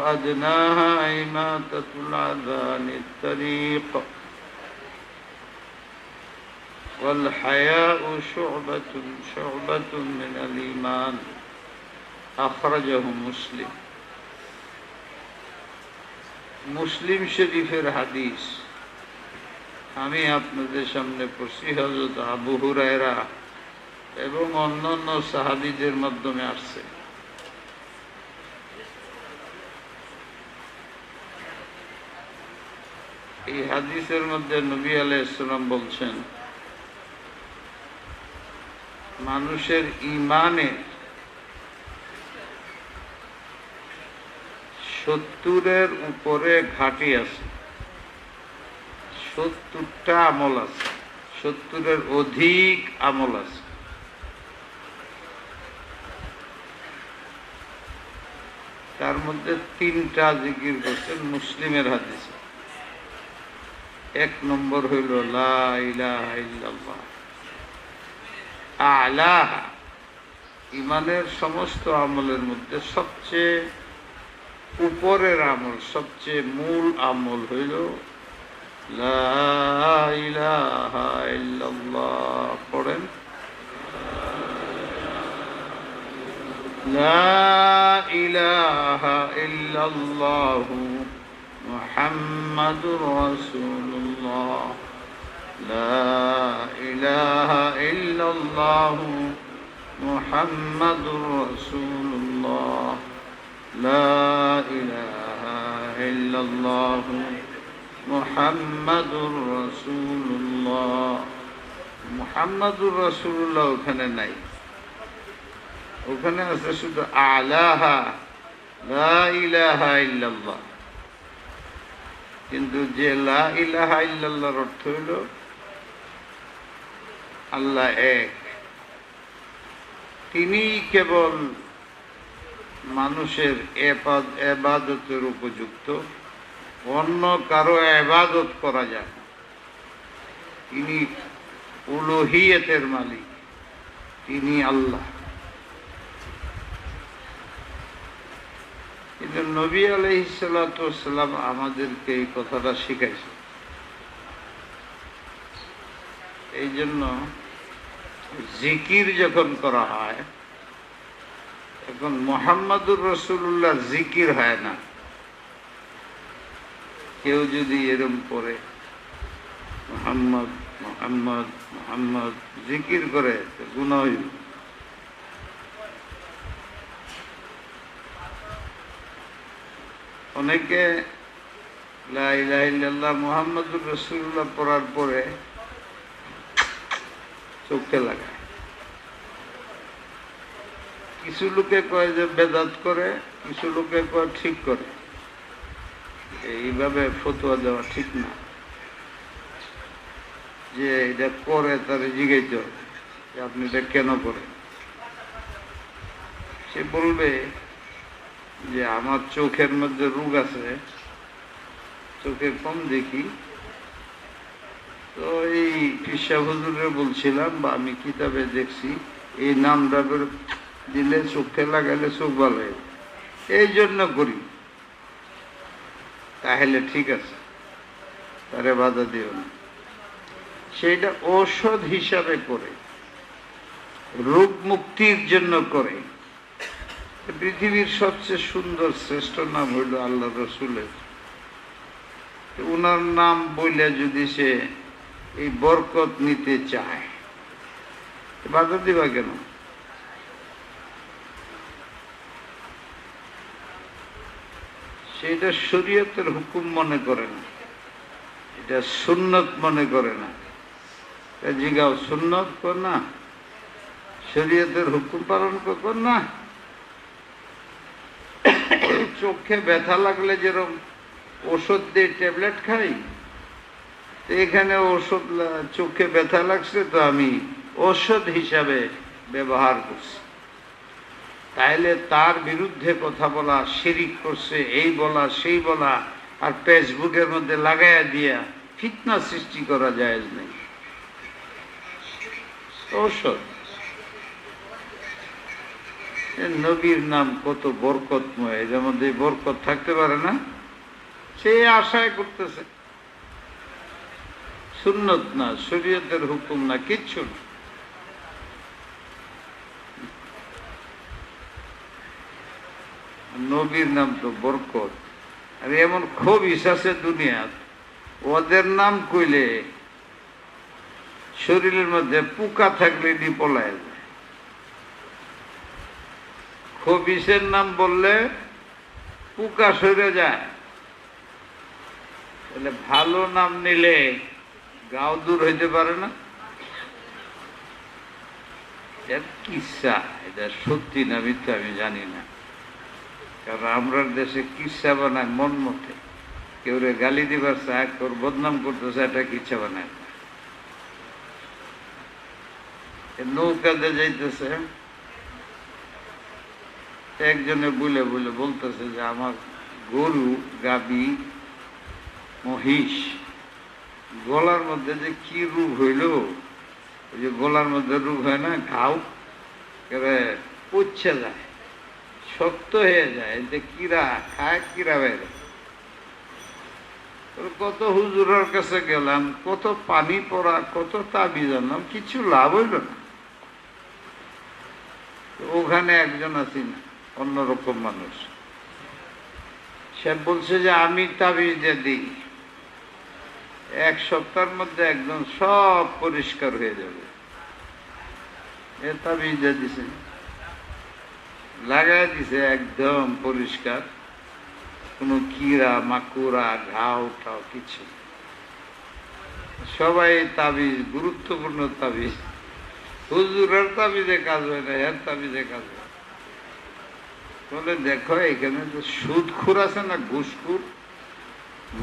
وأدناها إماتة الأذى عن الطريق والحياء شعبة من الإيمان أخرجه مسلم মুসলিম শরীফের হাদিস আমি আপনাদের সামনে পড়ছি। হযরত আবু হুরায়রা এবং অন্যান্য সাহাবীদের মাধ্যমে আসছে। এই হাদিসের মধ্যে নবী আলাইহিস সালাম বলছেন, মানুষের ঈমানে 70-এর উপরে ঘাঁটি আছে, 70টা আমল আছে, 70-এর অধিক আমল আছে। তার মধ্যে 3টা জিকির করছেন মুসলিমের হাদিসে। 1 নম্বর হইল লা ইলাহা ইল্লাল্লাহ, আ'লাহা, ঈমানের সমস্ত আমলের মধ্যে সবচেয়ে উপরের আমল, সবচেয়ে মূল আমল হইল লা ইলাহা ইল্লাল্লাহ। পড়েন, লা ইলাহা ইল্লাল্লাহু মুহাম্মাদুর রাসূলুল্লাহ, লা ইলাহা ইল্লাল্লাহু মুহাম্মাদুর রাসূলুল্লাহ, লা ইলাহা ইল্লাল্লাহু মুহাম্মাদুর রাসূলুল্লাহ। মুহাম্মাদুর রাসূলুল্লাহ ওখানে নাই, ওখানে আছে শুধু আ'লাহা লা ইলাহা ইল্লাল্লাহ। কিন্তু যে লা ইলাহা ইল্লাল্লাহর অর্থ হইল আল্লাহ এক, তিনি কেবল মানুষের ইবাদতের উপযুক্ত, অন্য কারো ইবাদত করা যায় না। তিনি উলুহিয়তের মালিক, তিনি আল্লাহ। কিন্তু নবী আলাইহিস সালাতু ওয়াস সালাম আমাদেরকে এই কথাটা শিখাইছে। এই জন্য জিকির যখন করা হয়, এখন মুহাম্মাদুর রাসূলুল্লাহ জিকির হয় না। কেউ যদি এরকম পড়ে মুহাম্মদ মুহাম্মদ মুহাম্মদ জিকির করে, গুনাহ হইবে। অনেকে লা ইলাহা ইল্লাল্লাহ মুহাম্মাদুর রাসূলুল্লাহ পড়ার পরে চোখে লাগায়। কিছু লোকে কয় যে বেদাত করে, কিছু লোকে কয় ঠিক করে। এইভাবে ফতোয়া দেওয়া ঠিক না। যে এটা করে তারে জিজ্ঞাসা হবে যে আপনি এটা কেন করেন। সে বলবে যে আমার চোখের মধ্যে রোগ আছে, চোখে কম দেখি, তো এই কৃষা হুজুরে বলছিলাম বা আমি কিতাবে দেখছি এই নামটা দিলে চোখে লাগালে চোখ ভালো হয়, এই জন্য করি। তাহলে ঠিক আছে, তারে বাধা দিও না। সেইটা ঔষধ হিসাবে করে, রোগ মুক্তির জন্য করে। পৃথিবীর সবচেয়ে সুন্দর শ্রেষ্ঠ নাম হইল আল্লাহ রসুলের। উনার নাম বইলে যদি সে এই বরকত নিতে চায়, বাধা দিবা কেন? সেটা শরীয়তের হুকুম মনে করে না, এটা সুন্নত মনে করে না। জিগাও সুন্নত কর না, শরীয়তের হুকুম পালন কর না। চোখে ব্যথা লাগলে যেরকম ওষুধ দিয়ে ট্যাবলেট খাই, তো এখানে ওষুধ চোখে ব্যথা লাগছে তো আমি ওষুধ হিসাবে ব্যবহার করছি। তাইলে তার বিরুদ্ধে কথা বলা, শিরিক করছে, এই বলা সেই বলা, আর ফেসবুকের মধ্যে লাগাইয়া দিয়া ফিতনা সৃষ্টি করা যায় নাই। ঔষধ নবীর নাম কত বরকতময়, এর মধ্যে বরকত থাকতে পারে না? সে আশায় করতেছে। সুন্নত না, শরীয়তের হুকুম না, কিচ্ছু না। নবীর নাম তো বরকত। আর এমন খবিস আছে দুনিয়াত, ওদের নাম কইলে শরীরের মধ্যে পোকা থাকলে নি পলায় যায়। খবিসের নাম বললে পোকা সরে যায়। তাহলে ভালো নাম নিলে গাও দূর হইতে পারে না? এর কিসা, এটা সত্যি না মিথ্যা আমি জানি না, কারণ আমরা দেশে কিসা বানায় মন মতে। কেউ রে গালি দিবার চায়, কেউ বদনাম করতেছে, এটা কিচ্ছা বানায়। নৌকাতে যাইতেছে, একজনে বলে বলে বলতেছে যে আমার গরু, গাবি, মহিষ গলার মধ্যে যে কি রোগ হইল, ওই যে গলার মধ্যে রোগ হয় না, ঘাও পচে যায়, শক্ত হয়ে যায়, যে কিরা খায়, কিরা বেড়ে। কত হুজুরের কাছে গেলাম, কত পানি পড়া, কত তাবিজ আনলাম, কিছু লাভ হইল না। ওখানে একজন আছি না, অন্যরকম মানুষ, সে বলছে যে আমি তাবিজ দিয়ে দিই, 1 সপ্তাহের মধ্যে একদম সব পরিষ্কার হয়ে যাবে। এ তাবিজ দিয়ে দিছে, লাগাই দিছে, একদম পরিষ্কার, কোনো কিরা মাকুরা ঘাও টাও কিছু। সবাই তাবিজ, গুরুত্বপূর্ণ তাবিজ, হুজুরের তাবিজে কাজ হয় না, এর তাবিজে কাজ হয়। বলে দেখো এখানে তো সুদখুর আছে না, ঘুষখুর,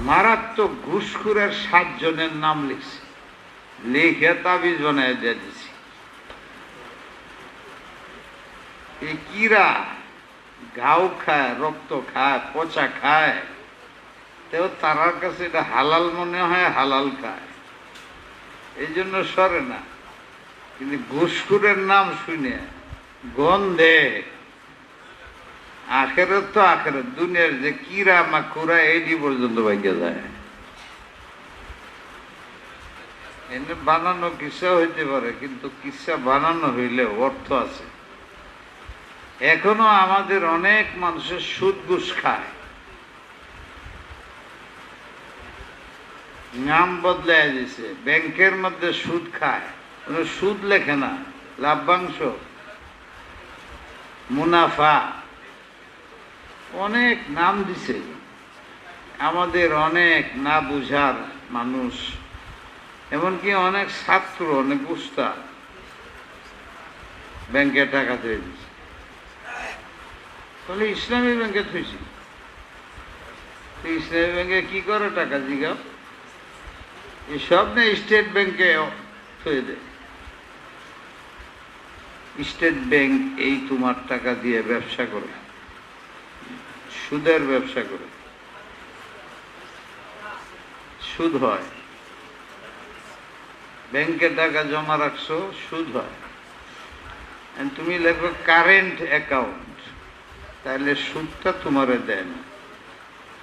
মারাত্মক ঘুষখুরের 7 জনের নাম লিখছে, লিখে তাবিজ বানায় দিয়ে দিছি। এই কিরা ঘাও খায়, রক্ত খায়, পচা খায়, তেও তারার কাছে এটা হালাল মনে হয়, হালাল খায়, এই জন্য সরে না। কিন্তু ঘুষখুরের নাম শুনে গন্ধে আখেরাত তো আখেরাত, দুনিয়ার যে কিরা মাকুরা এটি পর্যন্ত ভাগ্যে যায়। এনে বানানো কিসা হইতে পারে, কিন্তু কিসা বানানো হইলে অর্থ আছে। এখনো আমাদের অনেক মানুষের সুদ ঘুষ খায়, নাম বদলায় দিছে, ব্যাংকের মধ্যে সুদ খায়, সুদ লেখে না, লাভ্যাংশ, মুনাফা, অনেক নাম দিছে। আমাদের অনেক না বুঝার মানুষ, এমনকি অনেক ছাত্র, অনেক উস্তাদ ব্যাংকে টাকা দিয়ে দিছে। তাহলে ইসলামী ব্যাংকে থুইছি, ইসলামী ব্যাংকে কি করে টাকা জিগাও? এসব না স্টেট ব্যাংকে থুয়ে দেয়। স্টেট ব্যাংক এই তোমার টাকা দিয়ে ব্যবসা করে, সুদের ব্যবসা করে, সুদ হয়। ব্যাংকে টাকা জমা রাখছো, সুদ হয়। তুমি লেখো কারেন্ট অ্যাকাউন্ট, তাহলে সুদটা তোমারে দেয় না,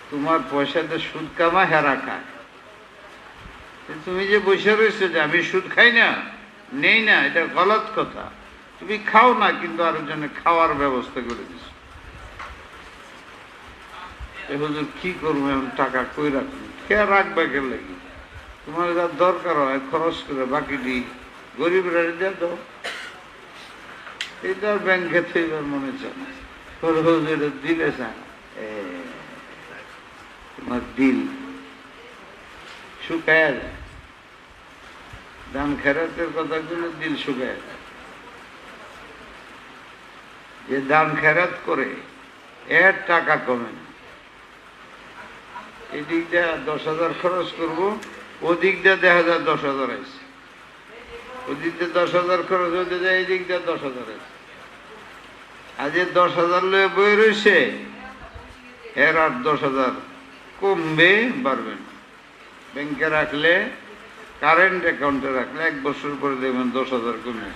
তোমার পয়সাতে সুদ কামা হেরা খায়। তুমি যে বসে রয়েছে যে আমি সুদ খাই না, নেই না, এটা গলত কথা। তুমি খাও না, কিন্তু আরেকজনে খাওয়ার ব্যবস্থা করে দিচ্ছ। হুজুর কি করবো, এখন টাকা কই রাখবো, কে রাখবে, কে লাগি? তোমার যা দরকার হয় খরচ করে, বাকিটি গরিবরা দিয়ে দাও। এটা ব্যাংকে থেকে মনে চায় না, হুজুর দিলে চায়, তোমার দিল শুকায় যায়। দান খেরাতের কথাগুলো দিল শুকায় যায়। যে দান খেরাত করে এর টাকা কমে না। এই দিক দিয়ে 10,000 খরচ করবো, ওদিক দিয়ে 10,000 আছে, ওদিক দিয়ে 10,000 খরচ হতে যায়, এই দিক দিয়ে 10,000 আছে। আজ 10,000 লয়ে বই রয়েছে, এর আর 10,000 কমবে, বাড়বে না। ব্যাংকে রাখলে, কারেন্ট অ্যাকাউন্টে রাখলে 1 বছর পরে দেখবেন 10,000 কমে।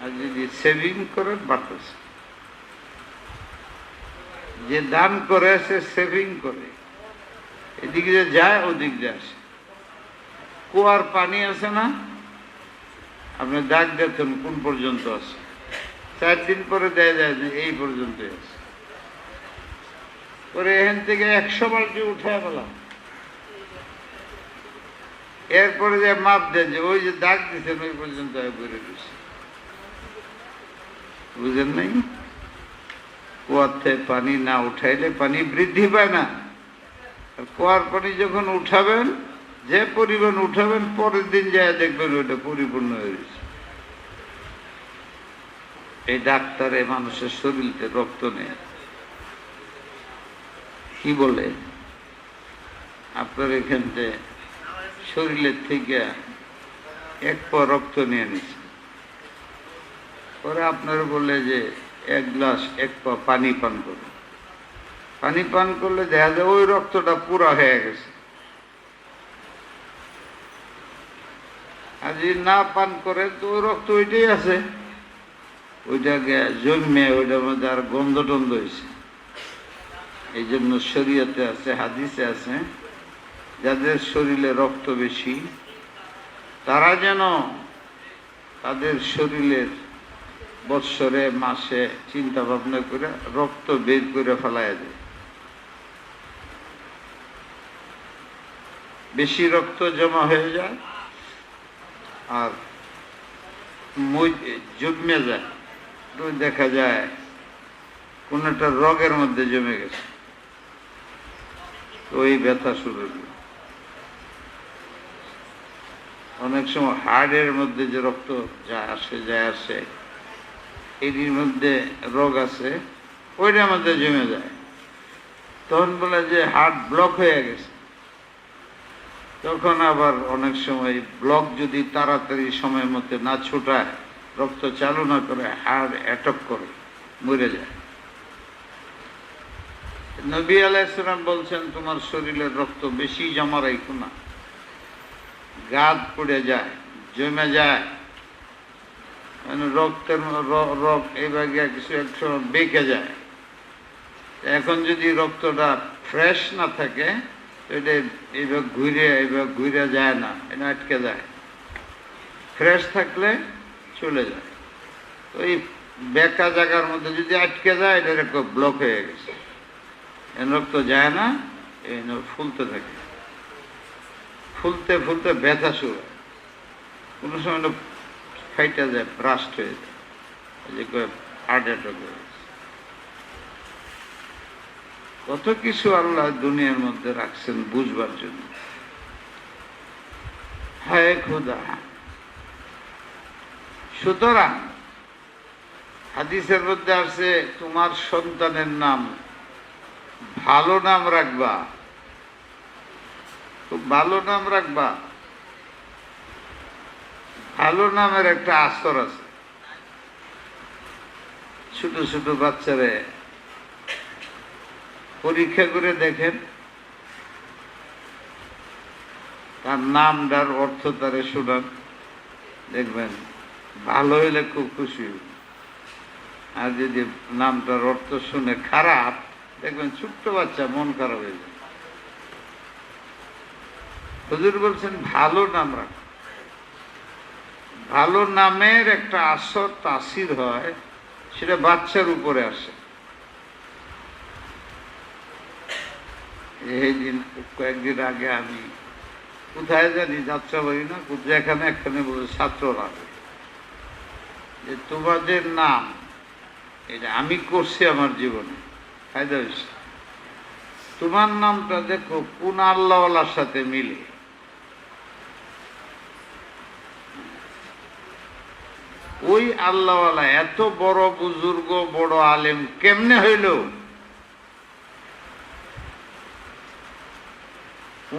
আর যদি সেভিং করেন বাড়তেছে। যে দান করে সে সেভিং করে, এদিকে যে যায় ওদিক দিয়ে আসে। কুয়ার পানি আছে না, আপনি দাগ দেখেন কোন পর্যন্ত আছে, 4 দিন পরে দেয়া যায় যে এই পর্যন্ত আছে। পরে এখান থেকে 100 বালতি উঠে পেলাম, এরপরে যে মাপ দেন যে ওই যে দাগ দিচ্ছেন ওই পর্যন্ত বেড়ে গেছে। বুঝেন নাই? কুয়ার থেকে পানি না উঠাইলে পানি বৃদ্ধি পায় না। আর কুয়ার পানি যখন উঠাবেন, যে পরিমাণ উঠাবেন, পরের দিন যায় দেখবেন ওইটা পরিপূর্ণ হয়ে গেছে। এই ডাক্তারে মানুষের শরীরতে রক্ত নেয়, কি বলে আপনার এখানতে শরীরের থেকে 1 পা রক্ত নিয়ে নিচ্ছে, পরে আপনার বলে যে 1 গ্লাস 1 পা পানি পান করুন। পানি পান করলে দেখা যায় ওই রক্তটা পুরা হয়ে গেছে। আর যদি না পান করে তো ওই রক্ত ওইটাই আছে, ওইটাকে জন্মে ওইটার মধ্যে আর গন্ধ টন্ধ হয়েছে। এই জন্য শরীয়তে আছে, হাদিসে আছে, যাদের শরীরে রক্ত বেশি তারা যেন তাদের শরীরের বৎসরে মাসে চিন্তা ভাবনা করে রক্ত বের করে ফেলায় দেয়। বেশি রক্ত জমা হয়ে যায় আর জমে যায়, তো দেখা যায় কোন একটা রোগের মধ্যে জমে গেছে, তো ওই ব্যথা শুরু হল। অনেক সময় হার্টের মধ্যে যে রক্ত যায় আসে এটির মধ্যে রোগ আছে, ওইটার মধ্যে জমে যায়, তখন বলে যে হার্ট ব্লক হয়ে গেছে। তখন আবার অনেক সময় ব্লক যদি তাড়াতাড়ি সময় মতো না ছুটায়, রক্ত চালু না করে, হার্ট অ্যাটাক করে মরে যায়। নবী আলাইহিস সালাম বলছেন, তোমার শরীরের রক্ত বেশি জমা রাখো না, গাদ পড়ে যায়, জমে যায়, মানে রক্তের রোগ এইভাবে কিছু একটু বেঁকে যায়। এখন যদি রক্তটা ফ্রেশ না থাকে, এটা এইভাবে ঘুরে যায় না, এটা আটকে যায়। ফ্রেশ থাকলে চলে যায়। ওই বেঁকা জায়গার মধ্যে যদি আটকে যায়, এটা একটা ব্লক হয়ে গেছে, রক্ত যায় না, এই ফুলতে থাকে, ফুলতে ফুলতে ব্যথা শুরু হয়, কোনো সময় ফাইটা যায়, ব্রাস্ট হয়ে যায়, যে হার্ট অ্যাটাক হয়ে গেছে। কত কিছু আল্লাহ দুনিয়ার মধ্যে রাখছেন বুঝবার জন্য। হায় খোদা! সুতরাং হাদিসের মধ্যে আছে, তোমার সন্তানের নাম ভালো নাম রাখবা, খুব ভালো নাম রাখবা। ভালো নামের একটা আসর আছে। ছোট ছোট বাচ্চারে পরীক্ষা করে দেখেন, তার নামটার অর্থ তারে শোনান, দেখবেন ভালো হইলে খুব খুশি। আর যদি নামটার অর্থ শুনে খারাপ, দেখবেন ছোট্ট বাচ্চা মন খারাপ হয়ে যায়। হুজুর বলছেন ভালো নাম রাখ। ভালো নামের একটা আসর তাসির হয়, সেটা বাচ্চার উপরে আসে। এই দিন কয়েকদিন আগে আমি কোথায় জানি যাত্রাবাড়ি না যেখানে এখানে বলে ছাত্ররা যে তোমাদের নাম, এটা আমি করছি আমার জীবনে ফায়দা হয়েছে, তোমার নামটা দেখো কোন আল্লাহওয়ালার সাথে মিলে। ওই আল্লাহওয়ালা এত বড় বুজুর্গ, বড় আলেম কেমনে হইল?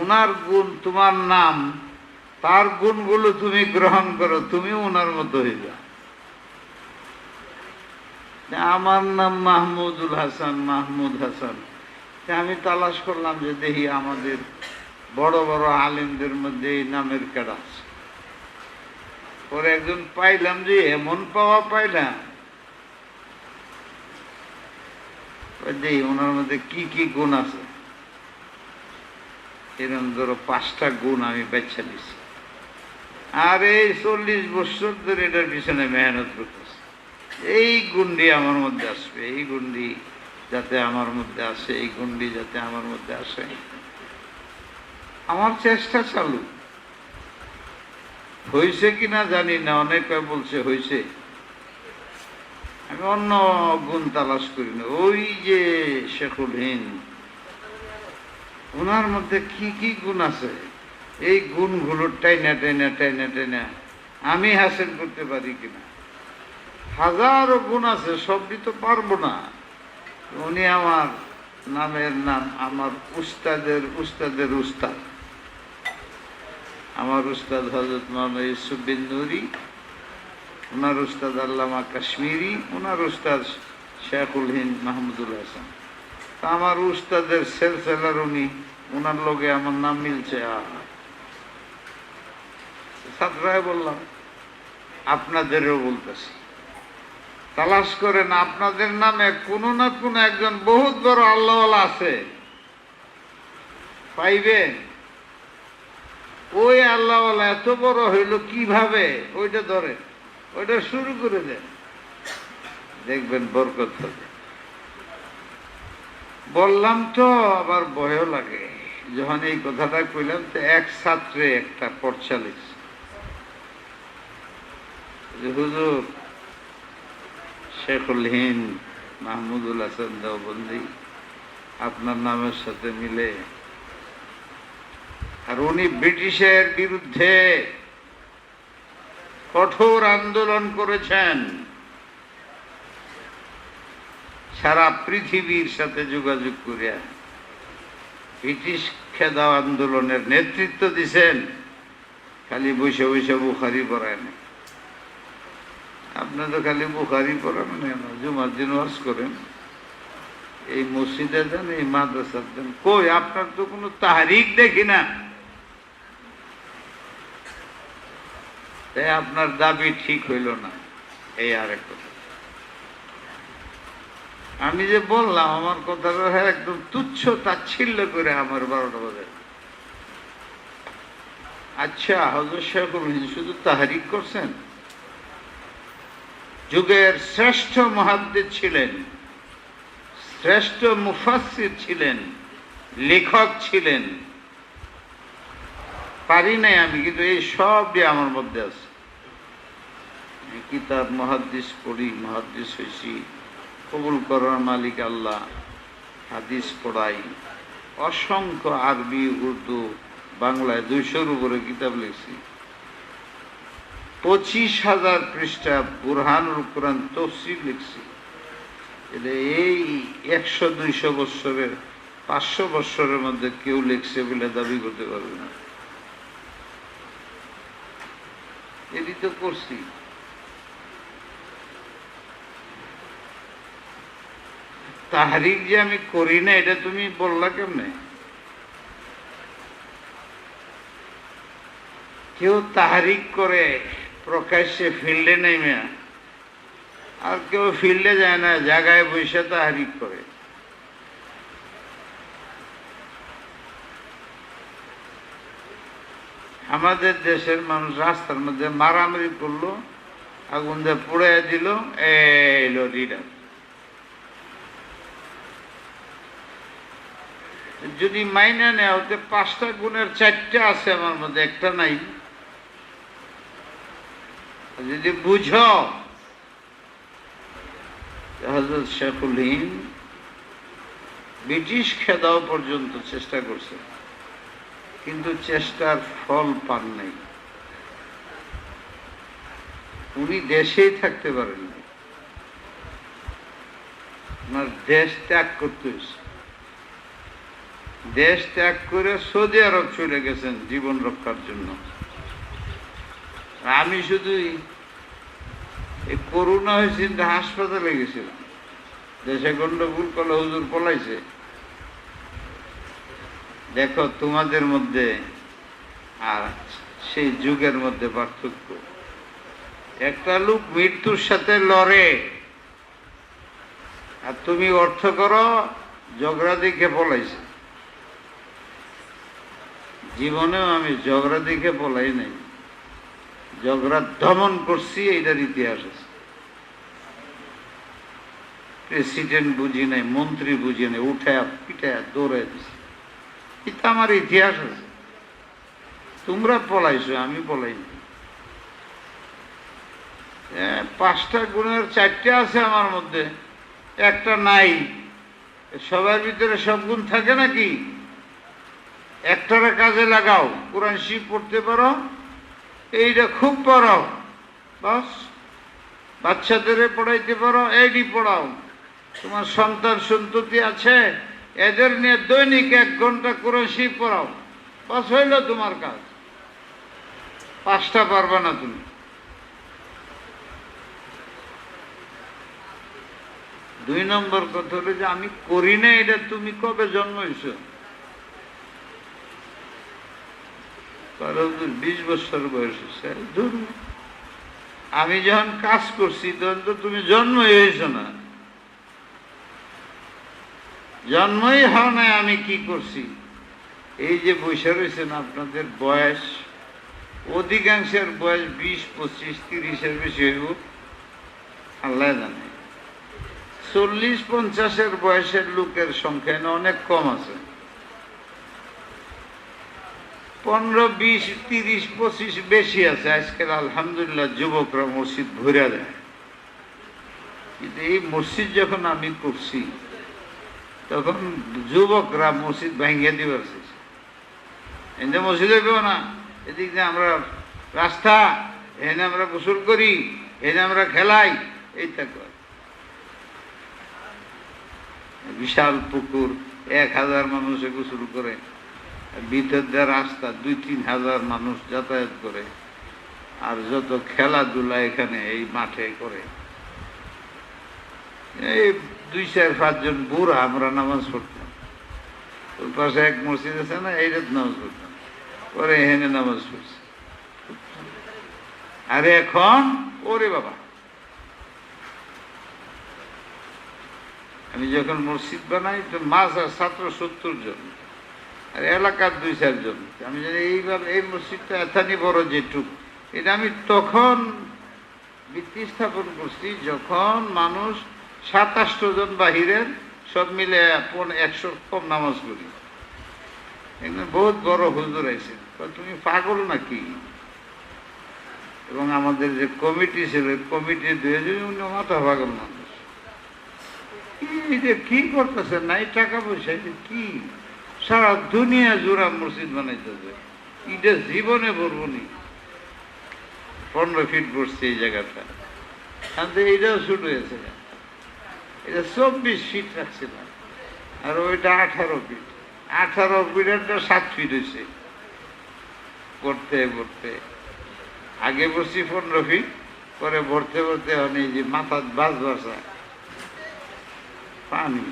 উনার গুণ তোমার নাম, তার গুণগুলো তুমি গ্রহণ করো, তুমি উনার মতো হইবা। আমার নাম মাহমুদুল হাসান, মাহমুদ হাসান। আমি তালাশ করলাম যে দেখি আমাদের বড় বড় আলেমদের মধ্যে এই নামের কেডা আছে। পরে একজন পাইলাম যে এমন পাওয়া পাইলাম, যে ওনার মধ্যে কি কি গুণ আছে, এরকম ধরো 5টা গুণ আমি বেছে দিছি। আর এই 40 বছর ধরে এটার পিছনে মেহনত করতেছি, এই গুণটি আমার মধ্যে আসবে, এই গুণটি যাতে আমার মধ্যে আসে, এই গুণটি যাতে আমার মধ্যে আসে। আমার চেষ্টা চালু। হয়েছে কিনা জানি না, অনেকে বলছে হয়েছে, আমি অন্য গুণ তালাশ করি না। ওই যে শেখুল হিন্দ, ওনার মধ্যে কি কি গুণ আছে, এই গুণগুলোর টাইনা টাইনা টাইনা টাইনা আমি হাসিল করতে পারি কিনা। হাজারো গুণ আছে, সবই তো পারবো না। উনি আমার নামের নাম, আমার উস্তাদের উস্তাদের উস্তাদ, আমার উস্তাদ হযরত মাওলানা ইউসুফ বিন নুরি, ওনার উস্তাদ আল্লামা কাশ্মীরি, ওনার উস্তাদ শেখুল হিন্দ মাহমুদুল হাসান। তা আমার উস্তাদের সেলসেলার উনি, ওনার লগে আমার নাম মিলছে। ছাত্রায় বললাম, আপনাদেরও বলতেছি, তালাশ করেন, আপনাদের নামে কোনো না কোনো একজন বহুত বড় আল্লাহওয়ালা আছে, পাইবেন। ওই আল্লাহওয়ালা এত বড় হইল কিভাবে, ওইটা ধরে, ওইটা শুরু করে দেন, দেখবেন বরকত হবে। বললাম তো আবার ভয়ও লাগে, যখন এই কথাটা কইলাম তো এক ছাত্রে একটা পর্চা লিখছে যে হুজুর শেখুল হিন্দ মাহমুদুল হাসান দেওবন্দি আপনার নামের সাথে মিলে। আর উনি ব্রিটিশের বিরুদ্ধে কঠোর আন্দোলন করেছেন, সারা পৃথিবীর সাথে যোগাযোগ করিয়া ব্রিটিশ খেদাও আন্দোলনের নেতৃত্ব দিছেন। খালি বসে বসে বুখারি পড়ায় না, আপনি তো খালি বুখারি পড়ান না, জুমার দিন ওয়াজ করেন, এই মসজিদে দেন, এই মাদ্রাসা দেন, কই আপনার তো কোনো তাহরিক দেখি না। তাই আপনার দাবি ঠিক হইল না, এই আরেক কথা। আমি যে বললাম আমার কথাটা একদম তুচ্ছ তাচ্ছিল্য করে আমার 12টা বাজে। আচ্ছা, হযরত শেখুল হিন্দ শুধু তাহরিক করছেন? যুগের শ্রেষ্ঠ মুহাদ্দিস ছিলেন, শ্রেষ্ঠ মুফাসসির ছিলেন, লেখক ছিলেন। পারি নাই আমি, কিন্তু এই সবই আমার মধ্যে আছে। কিতাব মুহাদ্দিস পড়ি, মুহাদ্দিস হয়েছি, কবুল করার মালিক আল্লাহ, হাদিস পড়াই, অসংখ্য আরবি, উর্দু, বাংলায় 200-র উপরে কিতাব লিখছি, 25,000 পৃষ্ঠা বুরহানুল কোরআন তফসির লিখছি। এই 100-200 বৎসরের, 500 বৎসরের মধ্যে কেউ লিখছে বলে দাবি করতে পারবে না। এটি তো করছি। তাহরিক যে আমি করি না, এটা তুমি বললা কেমনে? কেউ তাহরিক করে প্রকাশ্যে ফিল্ডে নেমে, আর কেউ ফিল্ডে যায় না, জায়গায় বসে তাহরিক করে। আমাদের দেশের মানুষ রাস্তার মধ্যে মারামারি করলো, আগুন দিয়ে পুড়ে দিল, এলো লিডার। যদি মাইনা নেওয়া হতে 5টা গুণের 4টা আছে আমার মধ্যে, একটা নাই। যদি বুঝো, হযরত শেখুল হিন্দ ব্রিটিশ খেদাও পর্যন্ত চেষ্টা করছে, কিন্তু চেষ্টার ফল পান নাই। উনি দেশেই থাকতে পারেন না, ওনার দেশ ত্যাগ করতে হয়েছে। দেশ ত্যাগ করে সৌদি আরব চলে গেছেন জীবন রক্ষার জন্য। আমি শুধু এই করোনা হয়েছে, হাসপাতালে গেছিলাম, দেশে গন্ডগোল করলে হুজুর পলাইছে। দেখো তোমাদের মধ্যে আর সেই যুগের মধ্যে পার্থক্য। একটা লোক মৃত্যুর সাথে লড়ে, আর তুমি অর্থ করো ঝগড়া দেখে পলাইছে। জীবনেও আমি ঝগড়া দেখে পলাই নাই, ঝগড়া দমন করছি, এইটার ইতিহাস আছে। প্রেসিডেন্ট বুঝি নাই, মন্ত্রী বুঝি নাই, উঠায় পিঠায় দৌড়াই দিছে, এটা আমার ইতিহাস আছে। তোমরা পলাইছো, আমি পলাইনি। 5টা গুণের 4টে আছে আমার মধ্যে, একটা নাই। সবার ভিতরে সব গুণ থাকে নাকি? একটারে কাজে লাগাও, কোরআন শরীফ পড়তে পারো, এইটা খুব পড়াও, বাস। বাচ্চাদের পড়াইতে পারো, এইটি পড়াও। তোমার সন্তান সন্ততি আছে, এদের নিয়ে দৈনিক 1 ঘন্টা কোরআন শরীফ পড়াও, বাস, হইল তোমার কাজ। 5টা পারবা না তুমি। দুই নম্বর কথা হলো যে আমি করি না, এটা তুমি কবে জন্ম হয়েছ? 20 বছর বয়স হয়েছে। আমি যখন কাজ করছি তখন তো তুমি জন্মই হয়েছ না, জন্মই হও নাই। আমি কি করছি? এই যে বৈশা রয়েছেন, আপনাদের বয়স, অধিকাংশের বয়স 20, 25, 30-এর বেশি হইব, আল্লাহ জানে। 40-50-এর বয়সের লোকের সংখ্যা অনেক কম আছে। 15, 20, 30, 25 বেশি আছে। আজকাল আলহামদুলিল্লাহ যুবকরা মসজিদ ভরে দেয়। কিন্তু এই মসজিদ যখন আমি করছি তখন যুবকরা মসজিদ ভাঙ্গিয়ে দিবার চেয়েছে। এনে মসজিদ হইব না, এদিক দিয়ে আমরা রাস্তা, এনে আমরা গোসল করি, এনে আমরা খেলাই, এইটা কর। বিশাল পুকুর, 1000 মানুষে গোসল করে, ভিতর দিয়ে রাস্তা 2-3 হাজার মানুষ যাতায়াত করে, আর যত খেলাধুলা এখানে এই মাঠে করে। এই 2-4-5 জন বুড়া আমরা নামাজ পড়তাম। ওর পাশে এক মসজিদ আছে না, এই রাত নামাজ পড়তাম, পরে এখানে নামাজ পড়ছে। আরে এখন ওরে বাবা, আমি যখন মসজিদ বানাই তো মাস আর ছাত্র 70 জন, আর এলাকার 2-4 জন। আমি জানি এইভাবে এই মসজিদটা এথানি বড় যেটুক, এটা আমি তখন ভিত্তি স্থাপন করছি যখন মানুষ 27 জন বাহিরের, সব মিলে 100 কম নামাজ পড়ি। এখানে বহুত বড় হুজুর আছে, তুমি পাগল নাকি? এবং আমাদের যে কমিটি ছিল, কমিটির 2 জন মাথা পাগল মানুষ। কি করতেছে নাই টাকা পয়সা, কি সারা দুনিয়া জোড়া মসজিদ বানাইতেছে, এটা জীবনে বলবো নি। 15 ফিট বসছে এই জায়গাটা, এইটাও ছোট হয়েছে। এটা 24 ফিট রাখছিলাম, আর ওইটা 18 ফিট। 18 ফিটেরটা 7 ফিট হয়েছে করতে করতে। আগে বসছি 15 ফিট, পরে ভরতে ভরতে এই যে মাথার বাস বাসা পানি।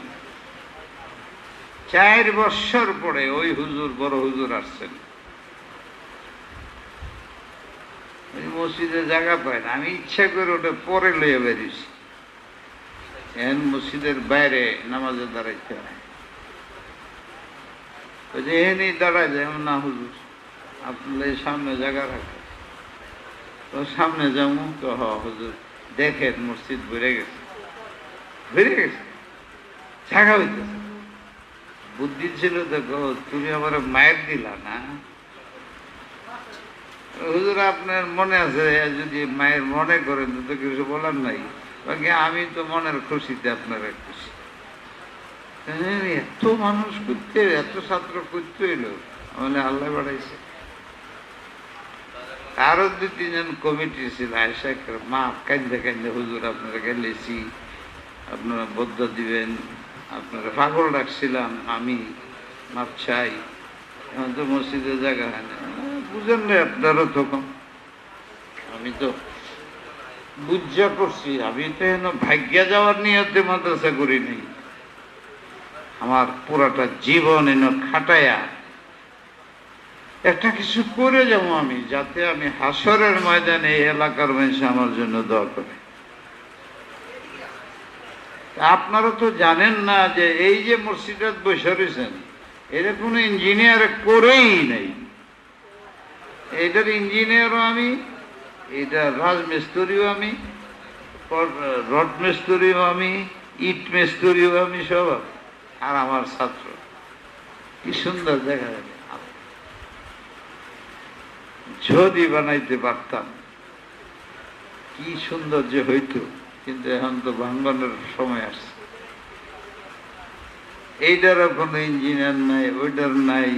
4 বছর পরে ওই হুজুর, বড় হুজুর আসছেন। ওই মসজিদে জায়গা পায় না, আমি ইচ্ছা করে ওটা পরে লইয়া বেরিয়েছি। এখন মসজিদের বাইরে নামাজে দাঁড়াইতে হয়, ওই যে এখানেই দাঁড়ায় যায় না, হুজুর আপনার সামনে জায়গা রাখে, তো সামনে যাবো তো। হুজুর দেখেন মসজিদ ভরে গেছে, ভরে গেছে, জায়গা হইতেছে। বুদ্ধি ছিল দেখো, তুমি আমার মায়ের দিলা না। হুজুর আপনার মনে আছে, যদি মায়ের মনে করেন তো কিছু বলার নাই, বাকি আমি তো মনের খুশিতে আপনারা খুশি। এত মানুষ করতে, এত ছাত্র করতে হইলো, মানে আল্লাহ বাড়াইছে। আরো 2-3 জন কমিটি ছিল, আয়সা মা কান্দে কান্দে, হুজুর আপনারা গেলেছি, আপনারা বদ্ধ দিবেন, আপনারা পাগল রাখছিলাম, আমি মাপ চাই, এখন তো মসজিদে জায়গা হয় না। বুঝেন না আপনারও তখন, আমি তো বুঝা করছি। আমি তো এন ভাগ্যা যাওয়ার নিয়তে মাদ্রাসা করি নাই, আমার পুরাটা জীবন এন খাটায়া একটা কিছু করে যাবো আমি, যাতে আমি হাসরের ময়দানে এই এলাকার মানুষ আমার জন্য দোয়া করে। আপনারা তো জানেন না যে এই যে মসজিদে বসে রয়েছেন, এটা কোনো ইঞ্জিনিয়ার করেই নাই। এটার ইঞ্জিনিয়ারও আমি, এটা রাজমিস্ত্রিও আমি, রড মিস্ত্রিও আমি, ইট মিস্ত্রিও আমি, সব আর আমার ছাত্র। কি সুন্দর দেখা যাবে যদি বানাইতে পারতাম, কি সুন্দর যে হইতো। কিন্তু এখন তো ভাঙ্গনের সময় আসছে। এইটারও কোনো ইঞ্জিনিয়ার নাই, ওইটার নাই,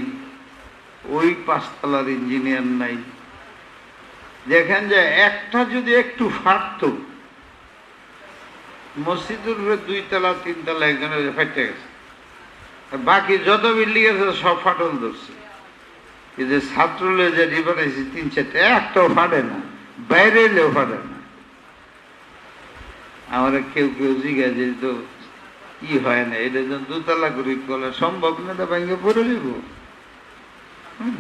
ওই পাঁচতলার ইঞ্জিনিয়ার নাই। দেখেন যে একটা যদি একটু ফাটত, মসজিদের উপরে 2 তলা 3 তলা একজনের ফাটতে গেছে, বাকি যত বিল্ডিং আছে সব ফাটল ধরছে। এই যে ছাত্র যে বানাইছে 3-4টা, একটাও ফাটে না, বাইরে এলেও ফাটে না। আমরা কেউ কেউ জিজ্ঞাসা যে তো কি হয় না, এটা যখন 2 তলা করি বলে সম্ভব না, এটা ভেঙে পড়ে যাব।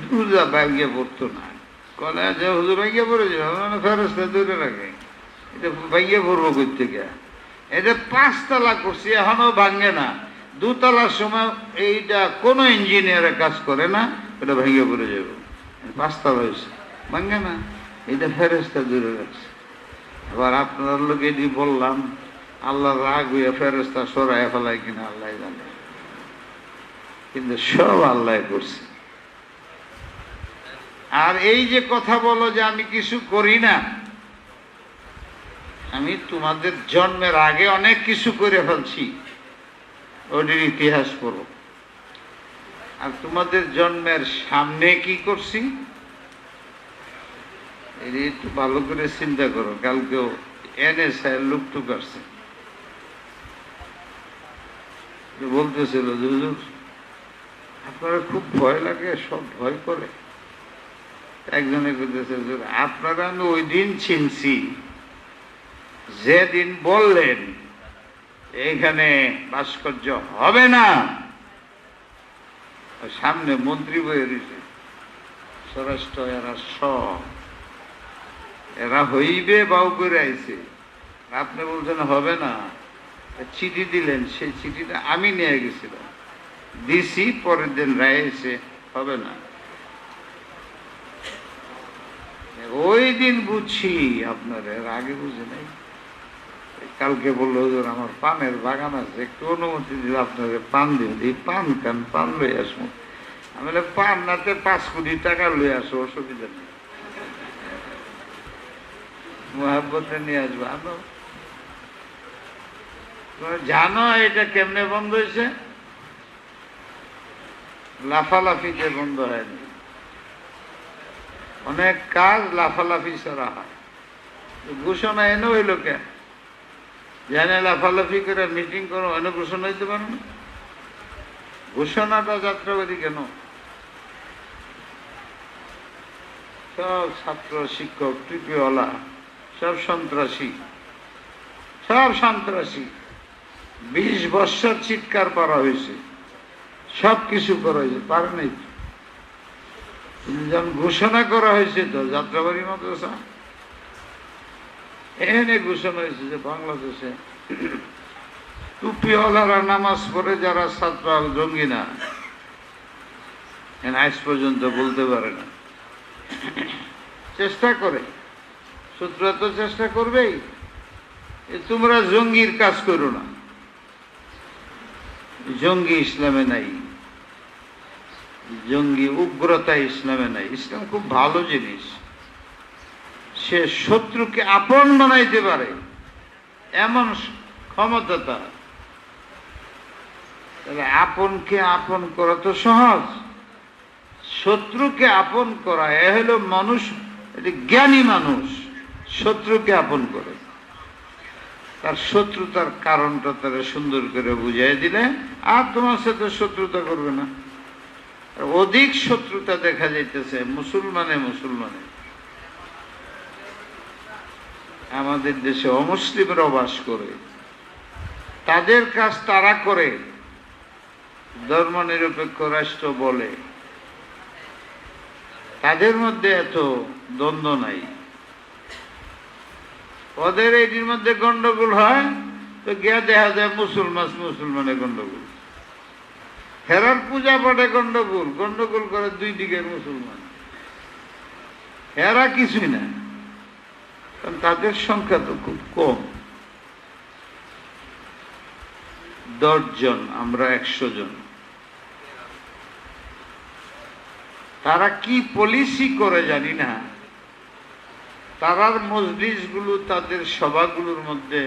দুর্গা ভেঙে পড়তো না, কলে যে হুজুর ভেঙে পড়ে যাবে, মানে ফেরস্তা দূরে রাখে, এটা ভেঙে পড়বো কই থেকে। এটা 5 তলা করছি, এখনো ভাঙে না। 2 তলার সময় এইটা কোনো ইঞ্জিনিয়ারের কাজ করে না, এটা ভেঙে পড়ে যাবে। 5 তলা হয়েছে, ভাঙে না, এটা ফেরস্তা দূরে রাখছে। আবার আপনার লোক এটি বললাম, আল্লাহ রাগ হইয়া ফেরেশতা সরাইয়া ফেলায় কিনা আল্লাহ জানে, কিন্তু সব আল্লাহ করছে। আর এই যে কথা বলো যে আমি কিছু করি না, আমি তোমাদের জন্মের আগে অনেক কিছু করে ফেলছি, ওটির ইতিহাস পড়ো। আর তোমাদের জন্মের সামনে কি করছি এটা একটু ভালো করে চিন্তা করো। কালকেও NSA লুকটুক আসছে, বলতেছিল যে হুজুর আপনারা খুব ভয় লাগে, সব ভয় করে। একজনে বলতেছে হুজুর আপনারা আমি ওই দিন চিনছি যেদিন বললেন এইখানে ভাস্কর্য হবে না, সামনে মন্ত্রী বয়ে রয়েছে, স্বরাষ্ট্র, এরা সব এরা হইবে বাউ করে আইছে, আপনি বলছেন হবে না, চিঠি দিলেন, সেই চিঠিটা আমি নিয়ে গেছিলাম, দিছি, পরের দিন রায় এসে হবে না। ওই দিন বুঝছি, আপনার এর আগে বুঝে নাই। কালকে বললো হুজুর আমার পানের বাগান আছে, একটু অনুমতি দিলে আপনাদের পান দিই। পান কান পান লই আসবো। আমি পান নাতে 5 কোটি টাকা লই আসো, অসুবিধা নেই, মহাব্বতে নিয়ে আসবো। আনো, জানো এটা কেমনে বন্ধ হয়েছে? লাফালাফিতে বন্ধ হয়নি। অনেক কাজ লাফালাফি ছাড়া হয়। ঘোষণা এনে হইল কেন? জানে লাফালাফি করে মিটিং করো, এনে ঘোষণা হইতে পারো না? ঘোষণাটা যাত্রাবাদী কেন? সব ছাত্র, শিক্ষক, টুপিওয়ালা, সব সন্ত্রাসী, সব সন্ত্রাসী। 20 বছর চিৎকার করা হয়েছে, সব কিছু করা হয়েছে, পারে নাই। যখন ঘোষণা করা হয়েছে তো যাত্রাবাড়ি মাদ্রাসা এখানে ঘোষণা হয়েছে যে বাংলাদেশে টুপিওয়ালারা নামাজ পড়ে যারা ছাত্র জঙ্গি না, আজ পর্যন্ত বলতে পারে না। চেষ্টা করে, শত্রুরা তো চেষ্টা করবেই। তোমরা জঙ্গির কাজ করো না, জঙ্গি ইসলামে নাই, জঙ্গি উগ্রতা ইসলামে নাই। ইসলাম খুব ভালো জিনিস, সে শত্রুকে আপন বানাইতে পারে এমন ক্ষমতা তার। তাহলে আপনকে আপন করা তো সহজ, শত্রুকে আপন করা এ হলো মানুষ, জ্ঞানী মানুষ শত্রুকে আপন করে। তার শত্রুতার কারণটা তারা সুন্দর করে বুঝাই দিলে আর তোমার সাথে শত্রুতা করবে না। অধিক শত্রুতা দেখা যাইতেছে মুসলমানে। আমাদের দেশে অমুসলিমরাও বাস করে, তাদের কাজ তারা করে, ধর্মনিরপেক্ষ রাষ্ট্র বলে। তাদের মধ্যে এত দ্বন্দ্ব নাই। ওদের এটির মধ্যে গন্ডগোল হয় তো গিয়া দেখা যায় মুসলমানের গন্ডগোল, হেরার পূজা পাঠে গন্ডগোল, গন্ডগোল করে দুই দিকের মুসলমান, হেরা কিছুই না, কারণ তাদের সংখ্যা তো খুব কম, 10 জন, আমরা 100 জন। তারা কি পলিসি করে জানি না, তারার মজলিসগুলো, তাদের সভাগুলোর মধ্যে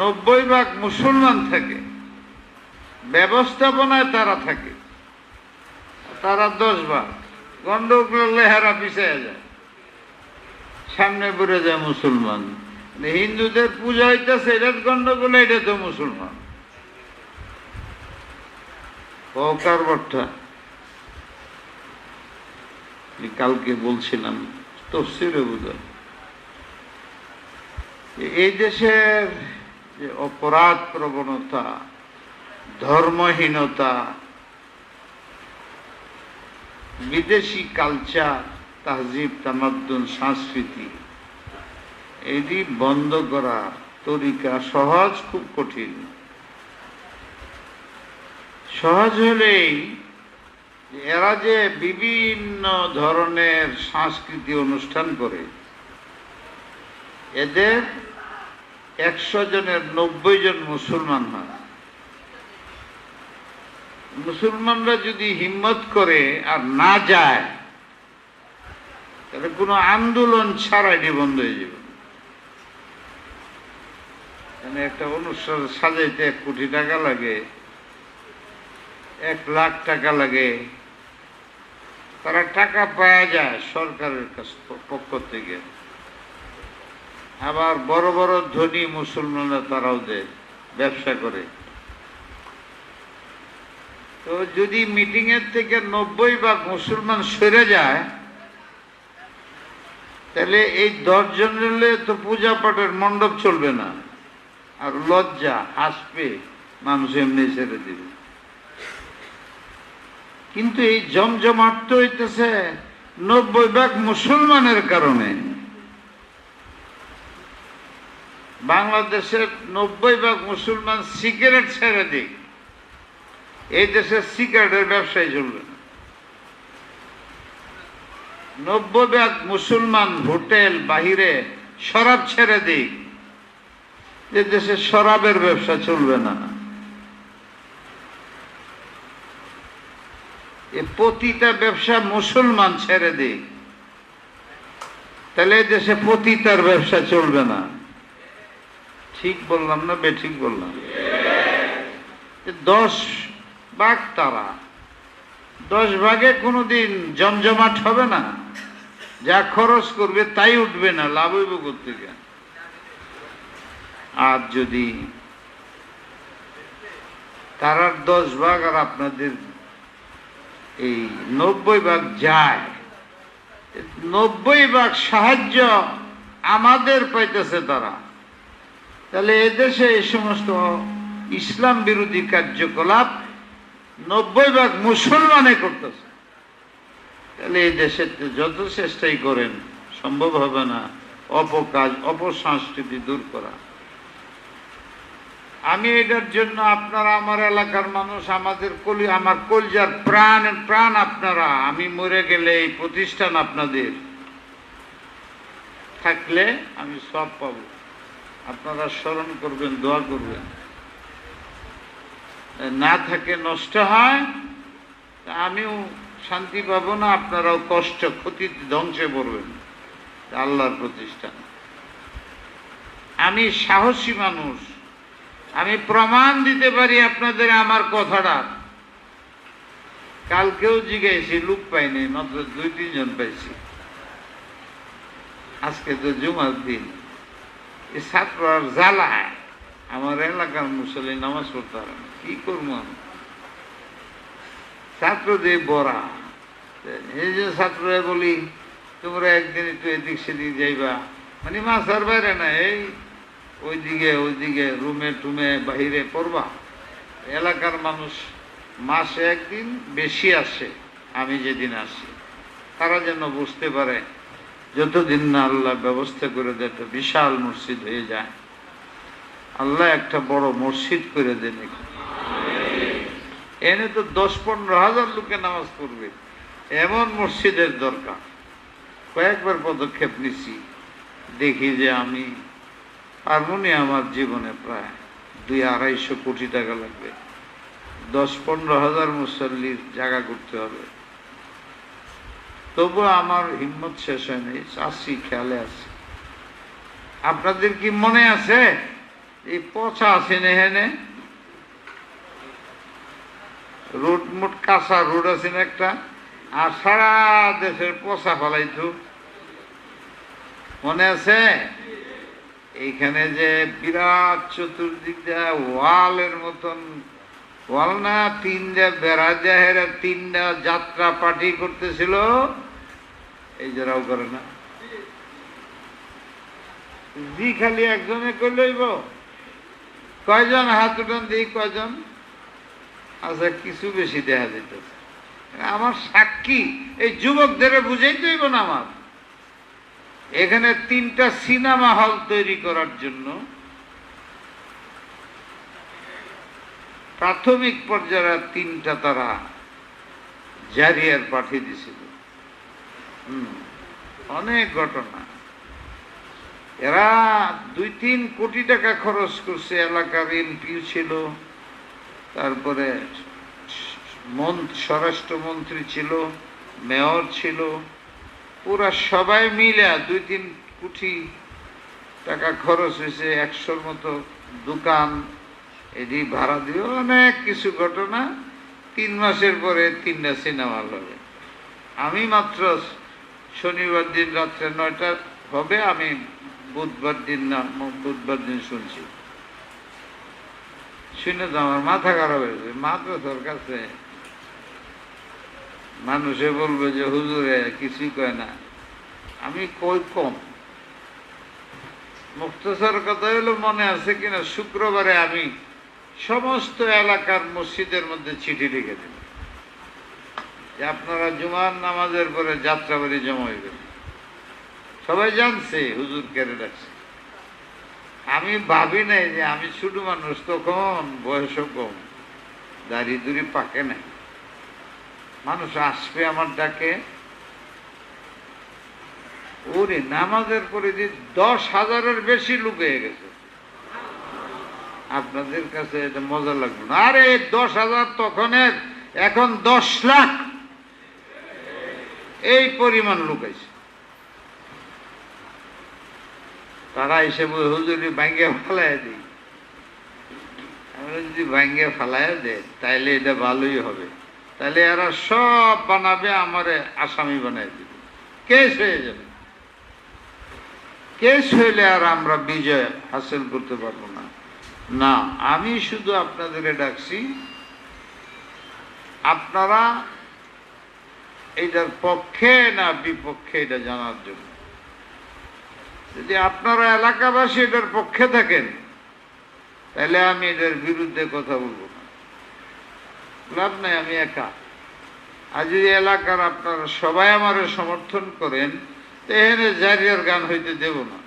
90% মুসলমান থাকে, ব্যবস্থাপনায় তারা থাকে, তারা 10% গন্ডগোল লেহারা পিছিয়ে যায়, সামনে পড়ে যায় মুসলমান। হিন্দুদের পূজা হইতেছে, এটা গন্ডগোল, এটা তো মুসলমান, কারবারটা কালকে বলছিলাম তফসিরে বুঝার, এই দেশের যে অপরাধ প্রবণতা, ধর্মহীনতা, বিদেশি কালচার, তাহজিব, তামাদ্দুন, সংস্কৃতি, এটি বন্ধ করা তরিকা সহজ, খুব কঠিন। সহজ হলেই এরা যে বিভিন্ন ধরনের সাংস্কৃতিক অনুষ্ঠান করে, এদের 100 জনের 90 জন মুসলমান হয়। মুসলমানরা যদি হিম্মত করে আর না যায়, তাহলে কোনো আন্দোলন ছাড়া এটি বন্ধ হয়ে যাবে। একটা অনুষ্ঠান সাজাইতে 1 কোটি টাকা লাগে, 1 লাখ টাকা লাগে, তারা টাকা পাওয়া যায় সরকারের পক্ষ থেকে। আবার বড় বড় ধনী মুসলমানরা তারাও দেয়, ব্যবসা করে। তো যদি মিটিং এর থেকে 90% মুসলমান সরে যায়, তাহলে এই 10 জনের তো পূজা পাঠের মণ্ডপ চলবে না, আর লজ্জা, হাসবে, মানুষ এমনি ছেড়ে দিবে। কিন্তু এই জমজমাট তো হইতেছে 90% মুসলমানের কারণে। বাংলাদেশের 90% মুসলমান সিগারেট ছেড়ে দিক, এই দেশের সিগারেটের ব্যবসায় চলবে না। 90% মুসলমান হোটেল বাহিরে শরাব ছেড়ে দিক, যে দেশে শরাবের ব্যবসা চলবে না। পতিতা ব্যবসা মুসলমান ছেড়ে দিক, তাহলে দেশে পতিতার ব্যবসা চলবে না। ঠিক বললাম না বেঠিক বললাম? 10 ভাগ তারা, 10 ভাগে কোনোদিন জমজমাট হবে না, যা খরচ করবে তাই উঠবে না, লাভ হইব কোত্থেকে? আর যদি তারার 10 ভাগ আর আপনাদের এই 90% যায়, 90% সাহায্য আমাদের পাইতেছে তারা, তাহলে এদেশে এই সমস্ত ইসলাম বিরোধী কার্যকলাপ 90% মুসলমানে করতেছে। তাহলে এই দেশে যত চেষ্টাই করেন সম্ভব হবে না অপকাজ, অপসংস্কৃতি দূর করা। আমি এটার জন্য, আপনারা আমার এলাকার মানুষ, আমার কলজার প্রাণ আপনারা, আমি মরে গেলে এই প্রতিষ্ঠান আপনাদের থাকলে আমি সব পাবো। আপনারা স্মরণ করবেন, দোয়া করবেন। না থাকে, নষ্ট হয়, আমিও শান্তি পাবো না, আপনারাও কষ্ট, ক্ষতি, ধ্বংসে পড়বেন। আল্লাহর প্রতিষ্ঠান। আমি সাহসী মানুষ, আমি প্রমাণ দিতে পারি আপনাদের আমার কথাটা। কালকেও জিজ্ঞাসি, লোক পাইনি, মাত্র 2-3 জন পাইছি। আজকে তো জুমার দিন, এই ছাত্র জ্বালায় আমার এলাকার মুসল্লি নামাজ পড়তে পারে না। কি করবো আমি? ছাত্র দিয়ে বড়া, এই যে ছাত্ররা বলি তোমরা একদিন একটু এদিক সেদিক যাইবা, মানে মাসার বাইরে না, এই ওইদিকে রুমে টুমে বাহিরে পড়বা। এলাকার মানুষ মাসে একদিন বেশি আসে, আমি যেদিন আসি তারা যেন বুঝতে পারে যতদিন না আল্লাহ ব্যবস্থা করে দেয় একটা বিশাল মসজিদ হয়ে যায়, আল্লাহ একটা বড় মসজিদ করে দেন। এনে তো 10-15 হাজার লোকে নামাজ পড়বে, এমন মসজিদের দরকার। কয়েকবার পদক্ষেপ নিছি, দেখি যে আমি পারবনি, আমার জীবনে প্রায় 200-250 কোটি টাকা লাগবে, 10-15 হাজার মুসল্লির জায়গা করতে হবে। তবু আমার হিম্মত শেষ হয়নি, চাষি খেয়ালে আছে। আপনাদের কি মনে আছে এই পচা আছে না, হেনে রোড মোট কাঁচা রোড আছে না একটা, আর সারা দেশের পচা ফেলাইতো, মনে আছে? এইখানে যে বিরাট চতুর্দিক দিয়ে ওয়ালের মতন ওয়াল না, 3টা বেড়া দেয়, 3টা যাত্রা পার্টি করতেছিল, এই যারাও করে না, জি খালি একজনে করলেইব। কয়জন হাত উঠান দিই, কয়জন? আচ্ছা, কিছু বেশি দেখা যেতেছে। আমার সাক্ষী এই যুবকদের বুঝাইতে হইব না আমার। এখানে 3টা সিনেমা হল তৈরি করার জন্য প্রাথমিক পর্যায়ে 3টা তারা জারিয়ার পাঠিয়ে দিছিল। অনেক ঘটনা। এরা 2-3 কোটি টাকা খরচ করছে। এলাকার এমপি ছিল, তারপরে স্বরাষ্ট্রমন্ত্রী ছিল, মেয়র ছিল, পুরা সবাই মিলে 2-3 কোটি টাকা খরচ হয়েছে। 100-র মতো দোকান এটি ভাড়া দিয়ে, অনেক কিছু ঘটনা। 3 মাসের পরে 3টা সিনেমা হবে। আমি মাত্র শনিবার দিন রাত্রে 9টা হবে, আমি বুধবার দিন শুনছি। শুনে তো আমার মাথা খারাপ হয়েছে। মাদ্রাসার কাছে মানুষে বলবে যে হুজুরে কিছুই কয় না, আমি কই কম। মুক্তসর কথা হলো, মনে আছে কিনা, শুক্রবারে আমি সমস্ত এলাকার মসজিদের মধ্যে চিঠি লিখে দিল যে আপনারা জুমার নামাজের পরে যাত্রাবাড়ি জমা হইবেন। সবাই জানছে হুজুর কেড়ে রাখছে। আমি ভাবি নাই যে আমি ছোট মানুষ, তখন বয়সও কম, দাড়ি দুড়ি পাকে নাই, মানুষ আসবে আমার ডাকে। ওরে নামাজের পরে যে 10,000-এর বেশি লোক হয়ে গেছে। আপনাদের কাছে এটা মজা লাগবে না। আরে 10,000 তখনের, এখন 10 লাখ, এই পরিমাণ লোক আছে। তারা এসে হুজুরি ভাঙ্গিয়া ফালাই দিই। আমরা যদি ভাঙ্গিয়া ফালাই দেয় তাইলে এটা ভালোই হবে। তাহলে এরা সব বানাবে, আমারে আসামি বানাই দিবে, কেস হয়ে যাবে। কেস হইলে আর আমরা বিজয় হাসিল করতে পারবো না। না, আমি শুধু আপনাদের ডাকছি, আপনারা এইটার পক্ষে না বিপক্ষে এটা জানার জন্য। যদি আপনারা এলাকাবাসী এটার পক্ষে থাকেন, তাহলে আমি এটার বিরুদ্ধে কথা বলবো না, লাভ নাই, আমি একা। আর যদি এলাকার আপনারা সবাই আমার সমর্থন করেন, তো এখানে জারিয়ার গান হইতে দেব না।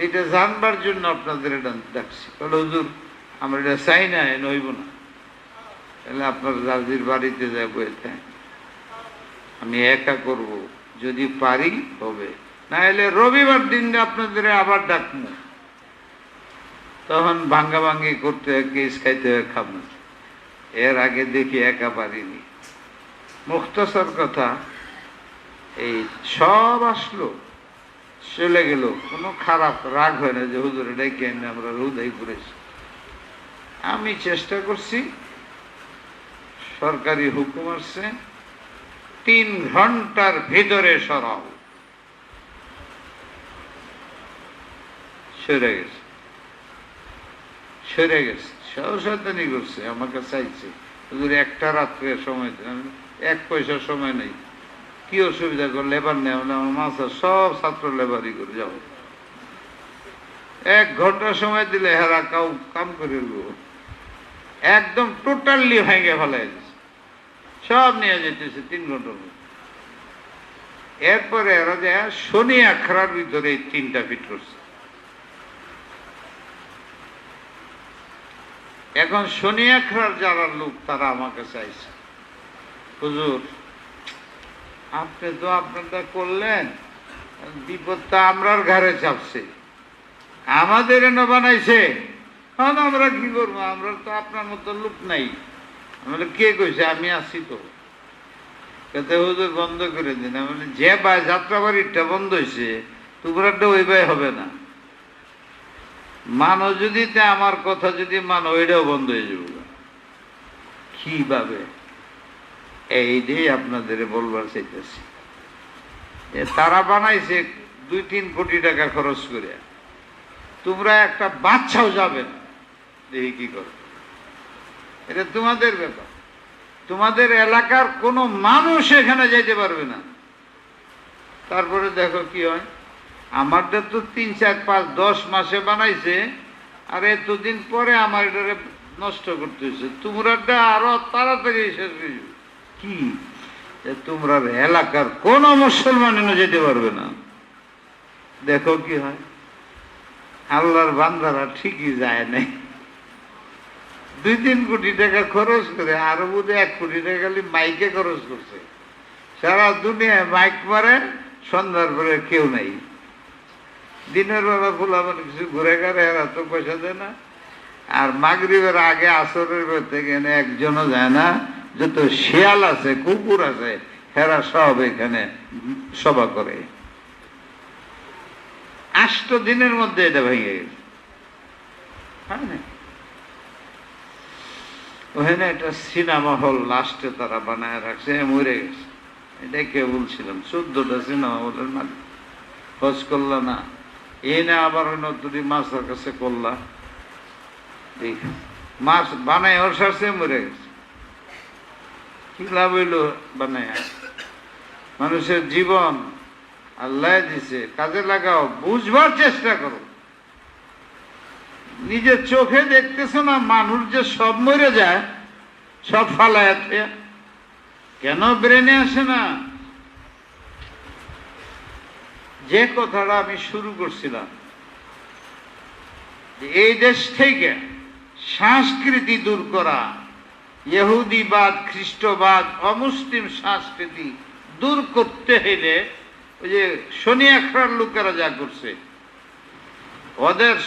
এটা জানবার জন্য আপনাদের এটা ডাকছি। তাহলে হুজুর আমরা এটা চাই না, এ নইব না, তাহলে আপনার জাজির বাড়িতে যাবো, এতে আমি একা করব, যদি পারি হবে, না হলে রবিবার দিন আপনাদের আবার ডাকবো, তখন ভাঙ্গাভাঙ্গি করতে হয়, কেস খাইতে হয়, খাবো। এর আগে দেখি একা পারিনি। মুখতাসার কথা, এই সব আসলো, চলে গেল, কোনো খারাপ রাগ হয় না যে হুজুর এটাই কেন আমরা রোদাই করেছি। আমি চেষ্টা করছি, সরকারি হুকুম আসছে 3 ঘন্টার ভিতরে সরাও, সরে গেছে, সহসাতানি করছে, আমাকে চাইছে হুজুর একটা রাত্রে সময় দেন। 1 পয়সা সময় নেই, কি অসুবিধা করে, লেবার নেই, আমার মাথা সব ছাত্র লেবারই করে যাও। 1 ঘন্টা সময় দিলে হেরা কাম করে একদম টোটালি ভেঙে ফেলাই দিচ্ছে। সব নিয়ে যেতেছে 3 ঘন্টার মধ্যে। এরপরে এরা যে শনি আখড়ার ভিতরে 3টা ফিট করছে। এখন শনি আখড়ার যারা লোক তারা আমাকে চাইছে, হুজুর আপনি তো আপনারটা করলেন, বিপদটা আমরার ঘরে চাপছে, আমাদের এনে বানাইছে, এখন আমরা কি করবো, আমরা তো আপনার মতো লোক নাই। আমরা কে কইছে, আমি আছি তো। হুজুর বন্ধ করে দিন। আমি যে যাত্রাবাড়িটা বন্ধ হয়েছে তোমরাটা ওই ভাই হবে না, মানো যদি আমার কথা যদি মানো ওইটাও বন্ধ হয়ে যাবে। কিভাবে এইটাই আপনাদের বলবার চাইতেছি। তারা বানাইছে 2-3 কোটি টাকা খরচ করে, তোমরা একটা বাচ্চাও যাবে না, দেখি কি করো। এটা তোমাদের ব্যাপার, তোমাদের এলাকার কোনো মানুষ এখানে যাইতে পারবে না। তারপরে দেখো কি হয়। আমারটা তো 3, 4, 5, 10 মাসে বানাইছে, আর এতদিন পরে আমার এটা নষ্ট করতে হয়েছে। তোমরাটা আরো তাড়াতাড়ি শেষ হয়ে যাবে। কি তোমরা এলাকার কোন মুসলমান যেতে পারবে না। দেখো কি হয়। আল্লাহর বান্দারা ঠিকই যায় নাই। 2-3 কোটি টাকা খরচ করে, আরো বোধহয় 1 কোটি টাকা খালি মাইকে খরচ করছে। সারা দুনিয়ায় মাইক মারে, সন্ধ্যার পরে কেউ নাই। দিনের বেলা ফুলাবার কিছু ঘুরে ঘাড়ে, এরা তো পয়সা দেয় না। আর মাগরিবের আগে আসরের বের থেকে একজনও যায় না। যত শিয়াল আছে, কুকুর আছে, এরা সব এখানে সভা করে। 8 দিনের মধ্যে এটা ভেঙে গেছে। ওখানে একটা সিনেমা হল লাস্টে তারা বানায় রাখছে, মরে গেছে। এটা কে বলছিলাম, 14টা সিনেমা হলের মালিক। খোঁজ করল না, এনে আবার নতুন মাছের কাছে করলা, মাছ বানায় ওর সাথে মরে গেছে। কি লাভ হইল বানায়? মানুষের জীবন আল্লাহ দিছে, কাজে লাগাও, বুঝবার চেষ্টা করো। নিজের চোখে দেখতেছো না মানুষ যে সব মরে যায়, সব ফালায় আছে, কেন ব্রেনে আসে না? যে কথাটা আমি শুরু করছিলাম, এই দেশ থেকে সংস্কৃতি দূর করা, ইহুদিবাদ, খ্রিস্টবাদ, অমুসলিম সংস্কৃতি দূর করতে হলে ওই যে শনি আখড়ার লোকেরা যা করছে, ওদের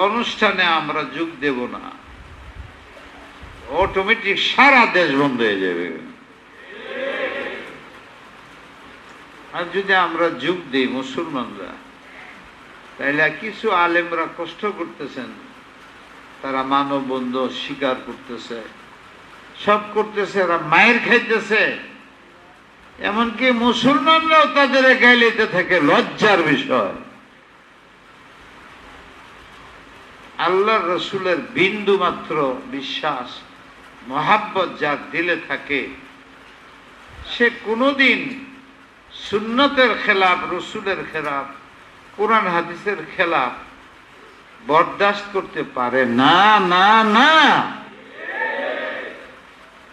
অনুষ্ঠানে আমরা যোগ দেব না, অটোমেটিক সারা দেশ বন্ধ হয়ে যাবে। আর যদি আমরা যোগ দিই মুসলমানরা, তাহলে কিছু আলেমরা কষ্ট করতেছেন, তারা মানববন্ধ স্বীকার করতেছে, সব করতেছে, এরা মায়ের খাইতেছে, এমনকি মুসলমানরাও তাদের গাইলিতে থাকে। লজ্জার বিষয়। আল্লাহ রসুলের বিন্দু মাত্র বিশ্বাস মহাব্বত যার দিলে থাকে, সে কোনোদিন সুন্নতের খেলাফ, রসুলের খেলাফ, কোরআন হাদিসের খেলাফ বরদাস্ত করতে পারে না। না না,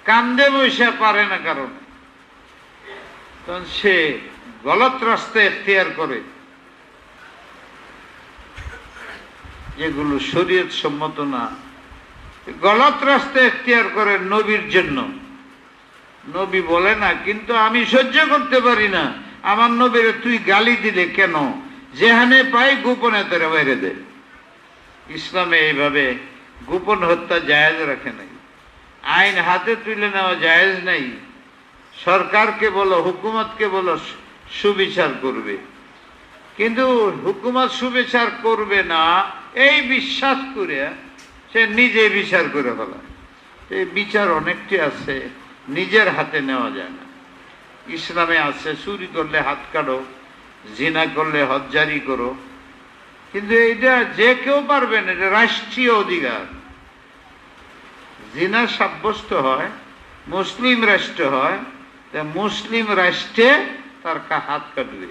কান্দে বসে পারে না, কারণ সে গলত রাস্তা এখতিয়ার করে, যেগুলো শরীয়ত সম্মত না, গলত রাস্তা এখতিয়ার করে নবীর জন্য। নবী বলে না, কিন্তু আমি সহ্য করতে পারি না আমার নবীর তুই গালি দিলে কেন, যেখানে পাই গোপনে তোরা বাইরে দে। ইসলামে এইভাবে গোপন হত্যা জায়েজ রাখে নাই, আইন হাতে তুলে নেওয়া জায়েজ নাই। সরকারকে বলো, হুকুমতকে বলো সুবিচার করবে, কিন্তু হুকুমত সুবিচার করবে না এই বিশ্বাস করে সে নিজে বিচার করে ফেলা। এই বিচার অনেকটি আছে, নিজের হাতে নেওয়া যায় না। ইসলামে আছে চুরি করলে হাত কাটো, জিনা করলে হজ্জারি করো, কিন্তু এটা যে কেউ পারবেন, এটা রাষ্ট্রীয় অধিকার। জিনা সাব্যস্ত হয় মুসলিম রাষ্ট্র হয়, মুসলিম রাষ্ট্রে তার হাত কাটবে,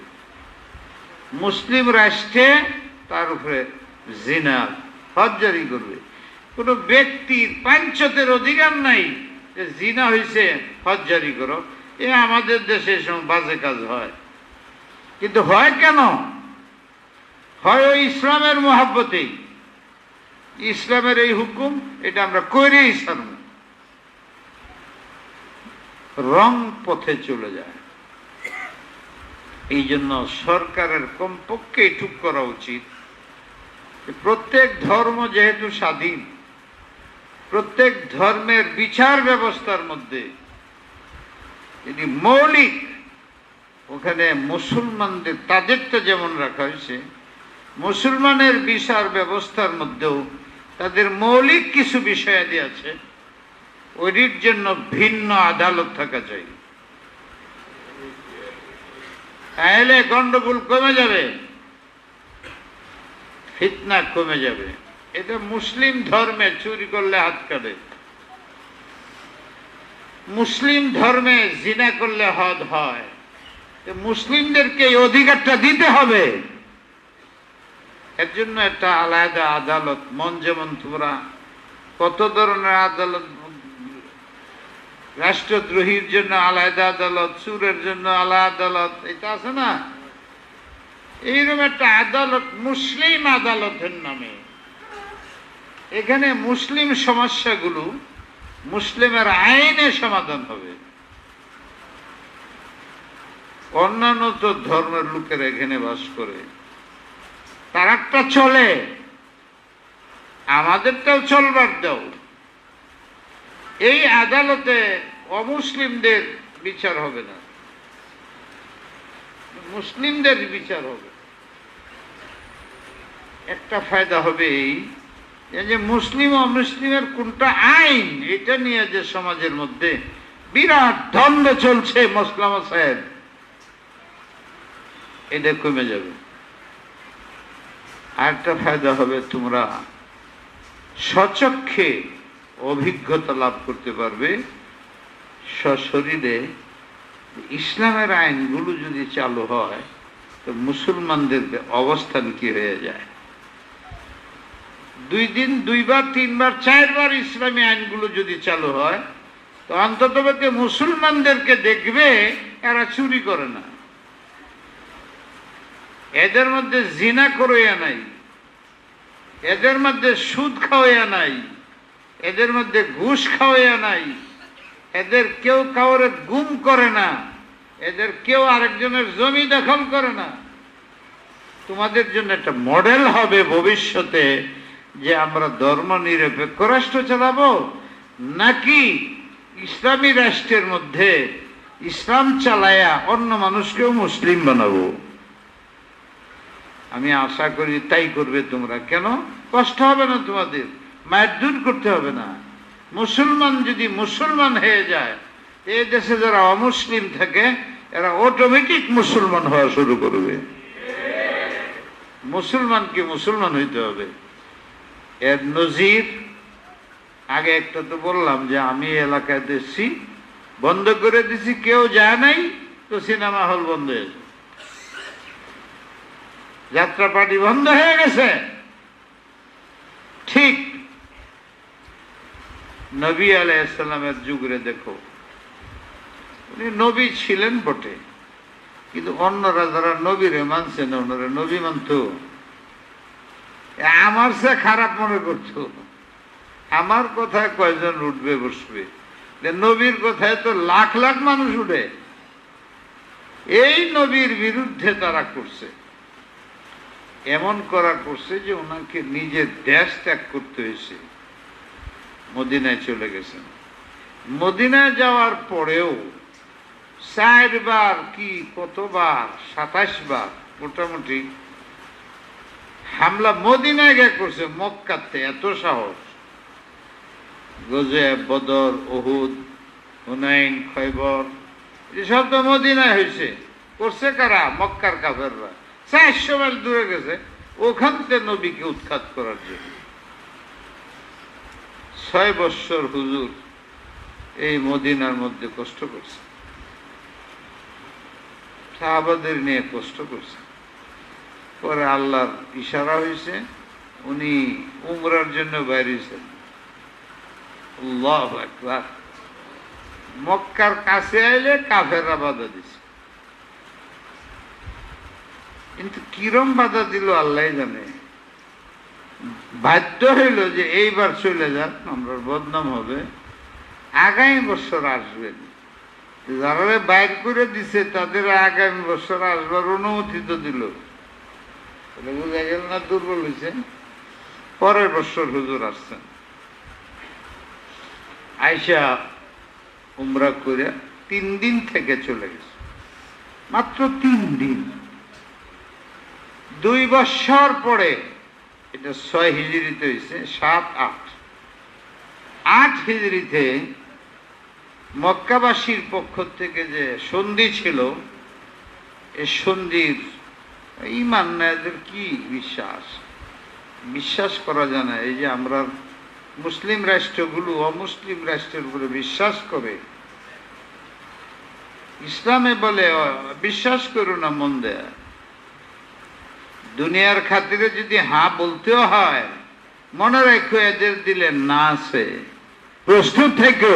মুসলিম রাষ্ট্রে তার উপরে জিনা হজ্জারি করবে। কোন ব্যক্তির পাঞ্চতের অধিকার নাই যে জিনা হয়েছে হজ জারি করো, এ আমাদের দেশে এসব বাজে কাজ হয়। কিন্তু হয় কেন? হয় ওই ইসলামের মহাব্বতেই, ইসলামের এই হুকুম, এটা আমরা করেই ছাড়ব, রং পথে চলে যায়। এই জন্য সরকারের কমপক্ষে এটুক করা উচিত, প্রত্যেক ধর্ম যেহেতু স্বাধীন, প্রত্যেক ধর্মের বিচার ব্যবস্থার মধ্যে যদি মৌলিক, ওখানে মুসলমানদের তাদেরটা যেমন রাখা হয়েছে, মুসলমানের বিচার ব্যবস্থার মধ্যেও তাদের মৌলিক কিছু বিষয়াদি আছে, ওইটির জন্য ভিন্ন আদালত থাকা চাই। তাহলে গন্ডগোল কমে যাবে, ফিতনা কমে যাবে। এটা মুসলিম ধর্মে চুরি করলে হাত কাটে, মুসলিম ধর্মে জিনা করলে হদ হয়। মুসলিমদেরকে এই অধিকারটা দিতে হবে। এর জন্য একটা আলাদা আদালত, মন যেমন তোমরা কত ধরনের আদালত, রাষ্ট্রদ্রোহীর জন্য আলাদা আদালত, চুরের জন্য আলাদা আদালত, এটা আছে না? এইরকম একটা আদালত মুসলিম আদালতের নামে, এখানে মুসলিম সমস্যাগুলো মুসলিমের আইনে সমাধান হবে। অন্যান্য তো ধর্মের লোকেরা এখানে বাস করে, তারাটা চলে, আমাদেরটাও চলবার দাও। এই আদালতে অমুসলিমদের বিচার হবে না, মুসলিমদের বিচার হবে। একটা ফায়দা হবে এই যে মুসলিম অমুসলিমের কোনটা আইন, এটা নিয়ে যে সমাজের মধ্যে বিরাট দ্বন্দ্ব চলছে মসলা মাসায়েল, এটা কমে যাবে। আরেকটা ফায়দা হবে, তোমরা স্বচক্ষে অভিজ্ঞতা লাভ করতে পারবে সশরীরে। ইসলামের আইনগুলো যদি চালু হয় তো মুসলমানদের অবস্থান কি হয়ে যায়। দুইবার তিনবার চারবার ইসলামী আইনগুলো যদি চালু হয় তো অন্তত মুসলমানদেরকে দেখবে এরা চুরি করে না, এদের মধ্যে জিনা করাইয়া নাই, এদের মধ্যে সুদ খাওয়াইয়া নাই, এদের মধ্যে ঘুষ খাওয়াইয়া নাই, এদের কেউ কাউরে গুম করে না, এদের কেউ আরেকজনের জমি দখল করে না। তোমাদের জন্য একটা মডেল হবে ভবিষ্যতে, যে আমরা ধর্ম নিরপেক্ষ রাষ্ট্র চালাবো নাকি ইসলামী রাষ্ট্রের মধ্যে ইসলাম চালায়া অন্য মানুষকেও মুসলিম বানাবো। আমি আশা করি তাই করবে তোমরা। কেন? কষ্ট হবে না তোমাদের, মায়ের দূর করতে হবে না। মুসলমান যদি মুসলমান হয়ে যায়, এই দেশে যারা অমুসলিম থাকে এরা অটোমেটিক মুসলমান হওয়া শুরু করবে। মুসলমানকে মুসলমান হইতে হবে। এর নজির আগে একটা তো বললাম যে আমি এলাকায় দেখছি, বন্ধ করে দিছি, কেউ যায় নাই তো সিনেমা হল বন্ধ হয়েছে, যাত্রা পার্টি বন্ধ হয়ে গেছে। ঠিক নবী আলাইহিসসালামের যুগে দেখো, উনি নবী ছিলেন বটে, কিন্তু অন্যরা যারা নবীরে মানছে না, ওনারা নবী মানত, আমার সে খারাপ মনে করতো। আমার কথায় কয়জন উঠবে বসবে, নবীর কথায় তো লাখ লাখ মানুষ উঠে। এই নবীর বিরুদ্ধে তারা করছে, এমন করা করছে যে ওনাকে নিজের দেশ ত্যাগ করতে হয়েছে, মদিনায় চলে গেছেন। মদিনায় যাওয়ার পরেও 4 বার কি কতবার 27 বার মোটামুটি হামলা মদিনায় গিয়ে করছে। মক্কাতে এত সাহস, গজওয়ে বদর, উহুদ, হুনাইন, খয়বর, এসব তো মদিনায় হয়েছে। করছে কারা? মক্কার কাফেররা। 400 মাইল দূরে গেছে ওখান থেকে নবীকে উৎখাত করার জন্য। 6 বৎসর হুজুর এই মদিনার মধ্যে কষ্ট করছে, সাহাবাদের নিয়ে কষ্ট করছে। পরে আল্লাহর ইশারা হয়েছে, উনি উমরার জন্য বাইরেছেন। আল্লাহু আকবার। মক্কার কাছে আইলে কাফেররা বাধা দিছে, কিন্তু কিরম বাধা দিল আল্লাহ জানে। বাধ্য হইল যে এইবার চলে যান, আমরা বদনাম হবে, আগামী বছর আসবেন। যারা বাইর করে দিছে তাদের আগামী বছর আসবার অনুমতি তো দিল, বুঝা গেল না দুর্বল হয়েছে। পরের বছর হুজুর আসছেন, আইসা উমরা করে 3 দিন থেকে চলে গেছে, মাত্র 3 দিন। 2 বছর পরে, এটা 6 হিজরিতে হয়েছে, 7, 8 হিজরিতে মক্কাবাসীর পক্ষ থেকে যে সন্ধি ছিল, এই সন্ধির ঈমান না, এদের কি বিশ্বাস করা যায় না। এই যে আমরা মুসলিম রাষ্ট্রগুলো অমুসলিম রাষ্ট্রের উপরে বিশ্বাস করে, ইসলামে বলে বিশ্বাস করো না মন দেয়া, দুনিয়ার খাতিরে যদি হ্যাঁ বলতেও হয়, মনে রাখো এদের দিলে না আছে, প্রস্তুত থেকো।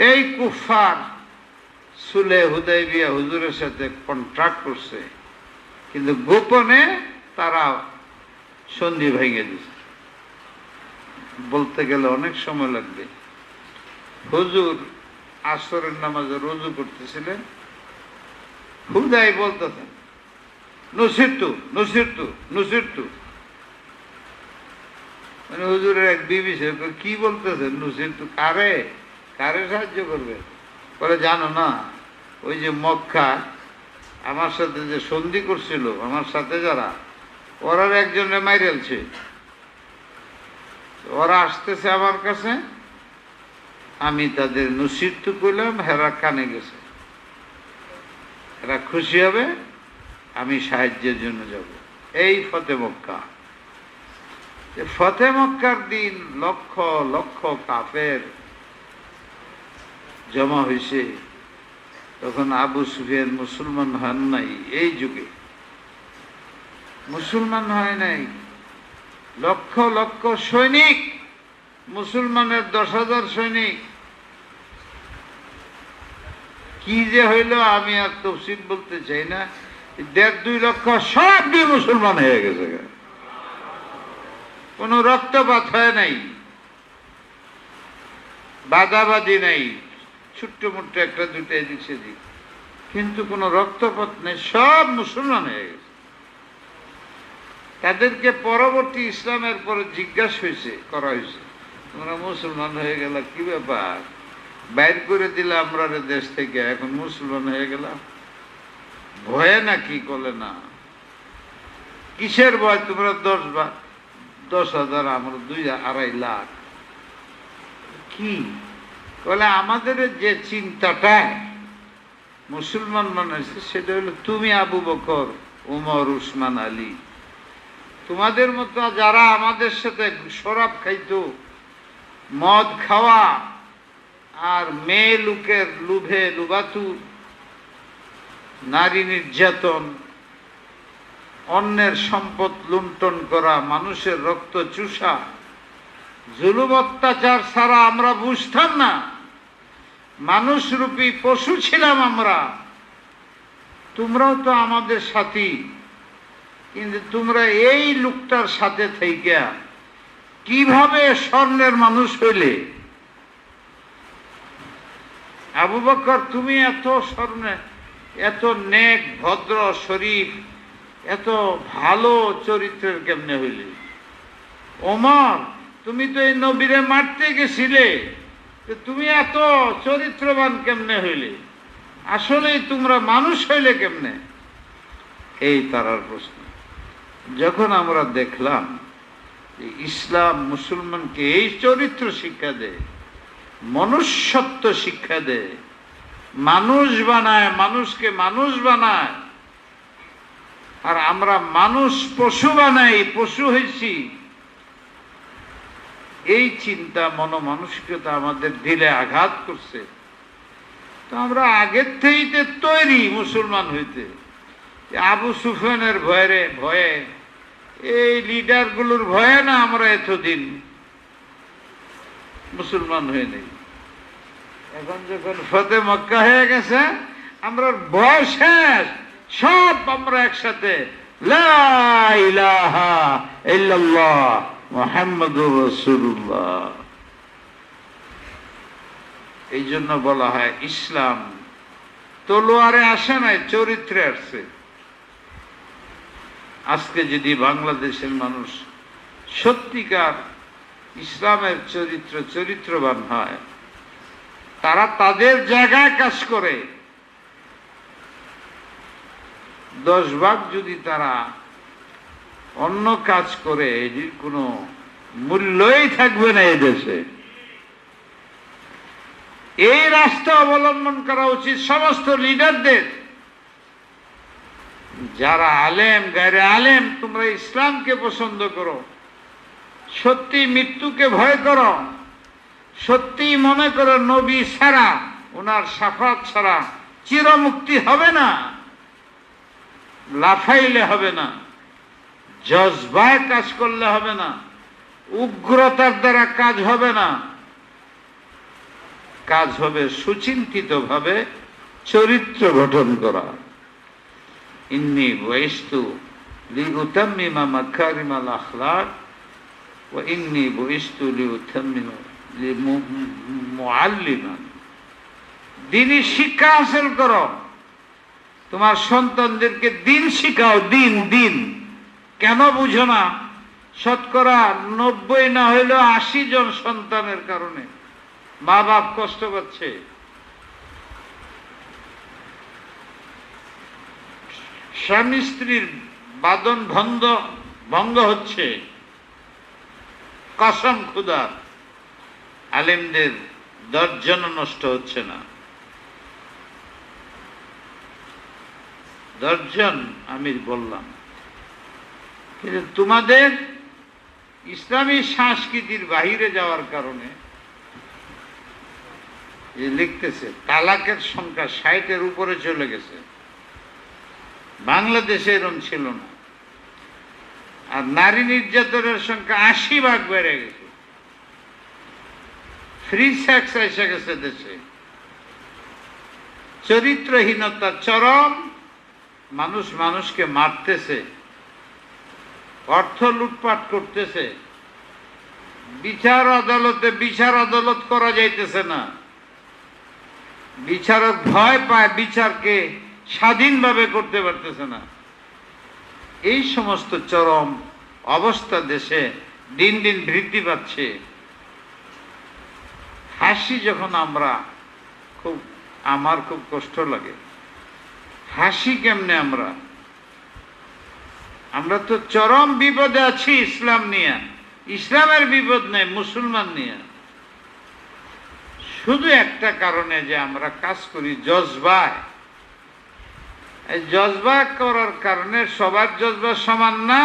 এই কুফার সুলে হুদাইবিয়া হুজুরের সাথে কন্ট্রাক্ট করছে, কিন্তু গোপনে তারা সন্ধি ভেঙে দিচ্ছে। বলতে গেলে অনেক সময় লাগবে। হুজুর আসরের নামাজে রুজু করতেছিলেন, হুদাই বলতেছেন নুসিরতু নুসিরতু নুসিরতু, মানে হুজুরের এক বিবি কি বলতেছেন নুসিরতু, কারে কারে সাহায্য করবে? বলে জানো না, ওই যে মক্কা আমার সাথে যে সন্ধি করছিল, আমার সাথে যারা, ওরা একজনে মাইরেলছে, ওরা আসতেছে আমার কাছে, আমি তাদের নুসিরতু করলাম, হেরা কানে গেছে, এরা খুশি হবে, আমি সাহায্যের জন্য যাব। এই ফতে মক্কা। ফতে মক্কার দিন লক্ষ লক্ষ কাফের জমা হয়েছে। তখন আবু সুফিয়ান মুসলমান হন নাই, এই যুগে মুসলমান হয় নাই। লক্ষ লক্ষ সৈনিক, মুসলমানের 10,000 সৈনিক, কি যে হইল আমি আর তফসিল বলতে চাই না। 1.5-2 লক্ষ সব দিয়ে মুসলমান হয়ে গেছে, কোন রক্তপাত হয় নাই, বাদাবাদি নাই, ছোট্ট মোট্ট একটা দুটো এদিক সেদিক, কিন্তু কোন রক্তপাত নেই, সব মুসলমান হয়ে গেছে। তাদেরকে পরবর্তী ইসলামের পরে জিজ্ঞাসা করা হয়েছে, তোমরা মুসলমান হয়ে গেল, কি ব্যাপার? বাইর করে দিলে আমরা দেশ থেকে, এখন মুসলমান হয়ে গেলাম, ভয়ে নাকি? বলে না। কিসের ভয়? তোমরা 10,000, আমরা 2-2.5 লাখ। কি বলে? আমাদের যে চিন্তাটা মুসলমান মানুষের, সেটা হলো তুমি আবু বকর, উমর, উসমান, আলী, তোমাদের মতো যারা আমাদের সাথে শরাব খাইতো, মদ খাওয়া আর মেয়ে লোকের লুভে লুবাতু, নারী নির্যাতন, অন্যের সম্পদ লুণ্ঠন করা, মানুষের রক্ত চুষা, জুলুম অত্যাচার ছাড়া আমরা বুঝতাম না। মানুষরূপী পশু ছিলাম আমরা। তোমরাও তো আমাদের সাথী, কিন্তু তোমরা এই লোকটার সাথে থেকে কিভাবে স্বর্ণের মানুষ হইলে? আবু বকর, তুমি এত স্বর্ণে, এত নেক, ভদ্র, শরীফ, এত ভালো চরিত্রের কেমনে হইলে? ওমর, তুমি তো এই নবীরে মারতে গেছিলে, তুমি এত চরিত্রবান কেমনে হইলে? আসলেই তোমরা মানুষ হইলে কেমনে? এই তারার প্রশ্ন। যখন আমরা দেখলাম যে ইসলাম মুসলমানকে এই চরিত্র শিক্ষা দেয়, মনুষ্যত্ব শিক্ষা দেয়, মানুষ বানায়, মানুষকে মানুষ বানায়, আর আমরা মানুষ পশু বানাই, পশু হয়েছি, এই চিন্তা মনমানসিকতা আমাদের দিলে আঘাত করছে। তো আমরা আগের থেকে তৈরি মুসলমান হইতে। আবু সুফিয়ানের ভয়ে, এই লিডারগুলোর ভয়ে না আমরা এতদিন মুসলমান হয়ে নেই। এখন যখন ফতে মক্কা হয়ে গেছে, আমরা বয়স শেষ, সব আমরা একসাথে লা ইলাহা ইল্লাল্লাহ মুহাম্মাদুর রাসূলুল্লাহ। এই জন্য বলা হয় ইসলাম তলোয়ারে আসে নাই, চরিত্রে আসছে। আজকে যদি বাংলাদেশের মানুষ সত্যিকার ইসলামের চরিত্রবান হয়, তারা তাদের জায়গায় কাজ করে, 10 ভাগ যদি তারা অন্য কাজ করে, এটির কোনো মূল্যই থাকবে না এদেশে। এই রাস্তা অবলম্বন করা উচিত সমস্ত লিডারদের। যারা আলেম গায়রে আলেম, তোমরা ইসলামকে পছন্দ করো, সত্যি মৃত্যুকে ভয় করো, সত্যি মনে করো নবী ছাড়া, ওনার শাফাত ছাড়া চিরমুক্তি হবে না, লাফাইলে হবে না, জজবায় কাজ করলে হবে না, উগ্রতার দ্বারা কাজ হবে না। কাজ হবে সুচিন্তিত ভাবে চরিত্র গঠন করা। ইন্নী বুইস্তু লিউতাম্মিমা মাকারিমাল আখলাক ওয়া ইন্নী বুইস্তু লিউতাম্মিমা লিমুআল্লিমান। দ্বীনি শিক্ষা হাসিল করো, তোমার সন্তানদেরকে দিন শিখাও। দিন দিন কেন বুঝো না? শতকরা 90 না হইলেও 80 জন সন্তানের কারণে মা বাপ কষ্ট পাচ্ছে। স্বামী স্ত্রীর বাঁধন ভঙ্গ হচ্ছে, কসম খুদার। আলেমদের দর্জন নষ্ট হচ্ছে না, দর্জন আমি বললাম। কিন্তু তোমাদের ইসলামী সংস্কৃতির বাহিরে যাওয়ার কারণে লিখতেছে তালাকের সংখ্যা 60-এর উপরে চলে গেছে। বাংলাদেশে এরকম ছিল না। আর নারী নির্যাতনের সংখ্যা 80 ভাগ বেড়ে গেছে। ফ্রি সেক্স এসে গেছে দেশে। চরিত্রহীনতা চরম। মানুষ মানুষকে মারতেছে, অর্থ লুটপাট করতেছে, বিচার আদালত করা যাইতেছে না। বিচারক ভয় পায়, বিচারকে স্বাধীনভাবে করতে পারতেছে না। এই সমস্ত চরম অবস্থা দেশে দিন দিন বৃদ্ধি পাচ্ছে। হাসি যখন আমার খুব কষ্ট লাগে। হাসি কেমনে? আমরা তো চরম বিপদে আছি ইসলাম নিয়ে। ইসলামের বিপদ নেই, মুসলমান নিয়ে। শুধু একটা কারণে যে আমরা কাজ করি জজবায়। এই জজবা করার কারণে সবার জজবা সমান না,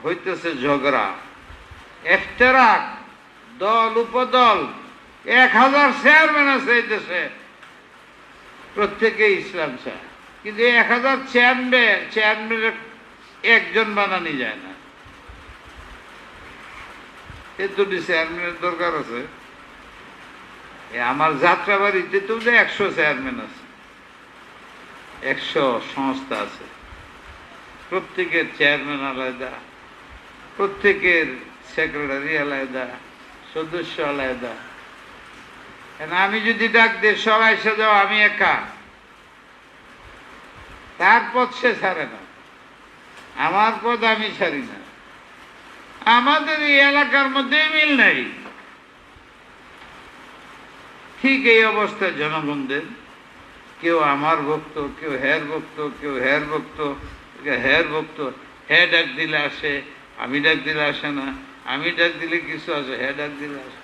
হইতেছে ঝগড়া, ইফতিরাক, দল উপদল। 1000 চেয়ারম্যান আছে এই দেশে, প্রত্যেকে ইসলাম চায়, কিন্তু 1000 চেয়ারম্যানের একজন বানানি যায় না। এতটি চেয়ারম্যানের দরকার আছে। আমার যাত্রাবাড়িতে তো 100 চেয়ারম্যান আছে, 100 সংস্থা আছে, প্রত্যেকের চেয়ারম্যান আলাদা, প্রত্যেকের সেক্রেটারি আলাদা, সদস্য আলাদা। আমি যদি ডাক দিয়ে সবাই এসে যাও, আমি একা, তার পদ সে ছাড়ে না, আমার পদ আমি ছাড়ি না। আমাদের এই এলাকার মধ্যে মিল নাই। ঠিক এই অবস্থায় জনগণদের, কেউ আমার ভক্ত, কেউ হের ভক্ত, কেউ হের ভক্ত, হের ভক্ত। হে ডাক দিলে আসে, আমি ডাক দিলে আসে না, আমি ডাক দিলে কিছু আসে, হে ডাক দিলে আসে।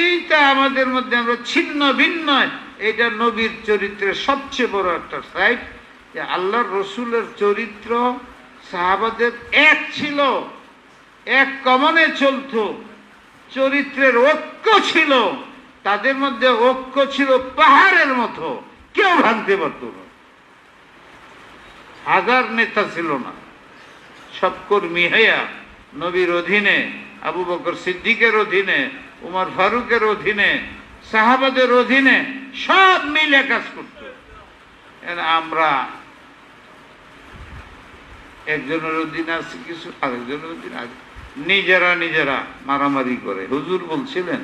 এইটা আমাদের মধ্যে আমরা ছিন্ন ভিন্ন। এটা নবীর চরিত্রের সবচেয়ে বড় একটা সাইড, যে আল্লাহর রসুলের চরিত্র সাহাবাদের এক ছিল, এক কমনে চলত, চরিত্রের ঐক্য ছিল, তাদের মধ্যে ঐক্য ছিল পাহাড়ের মতো, কেউ ভাঙতে পারত না। 1000 নেতা ছিল না, সব কর্মী হইয়া নবীর অধীনে আবু বকর সিদ্দিকের অধীনে, উমর ফারুকের অধীনে, সাহাবাদের অধীনে সব মিলে কাজ করত। আমরা একজনের অধীনে আছে কিছু, আরেকজনের অধীনে আছে, নিজেরা মারামারি করে। হুজুর বলছিলেন,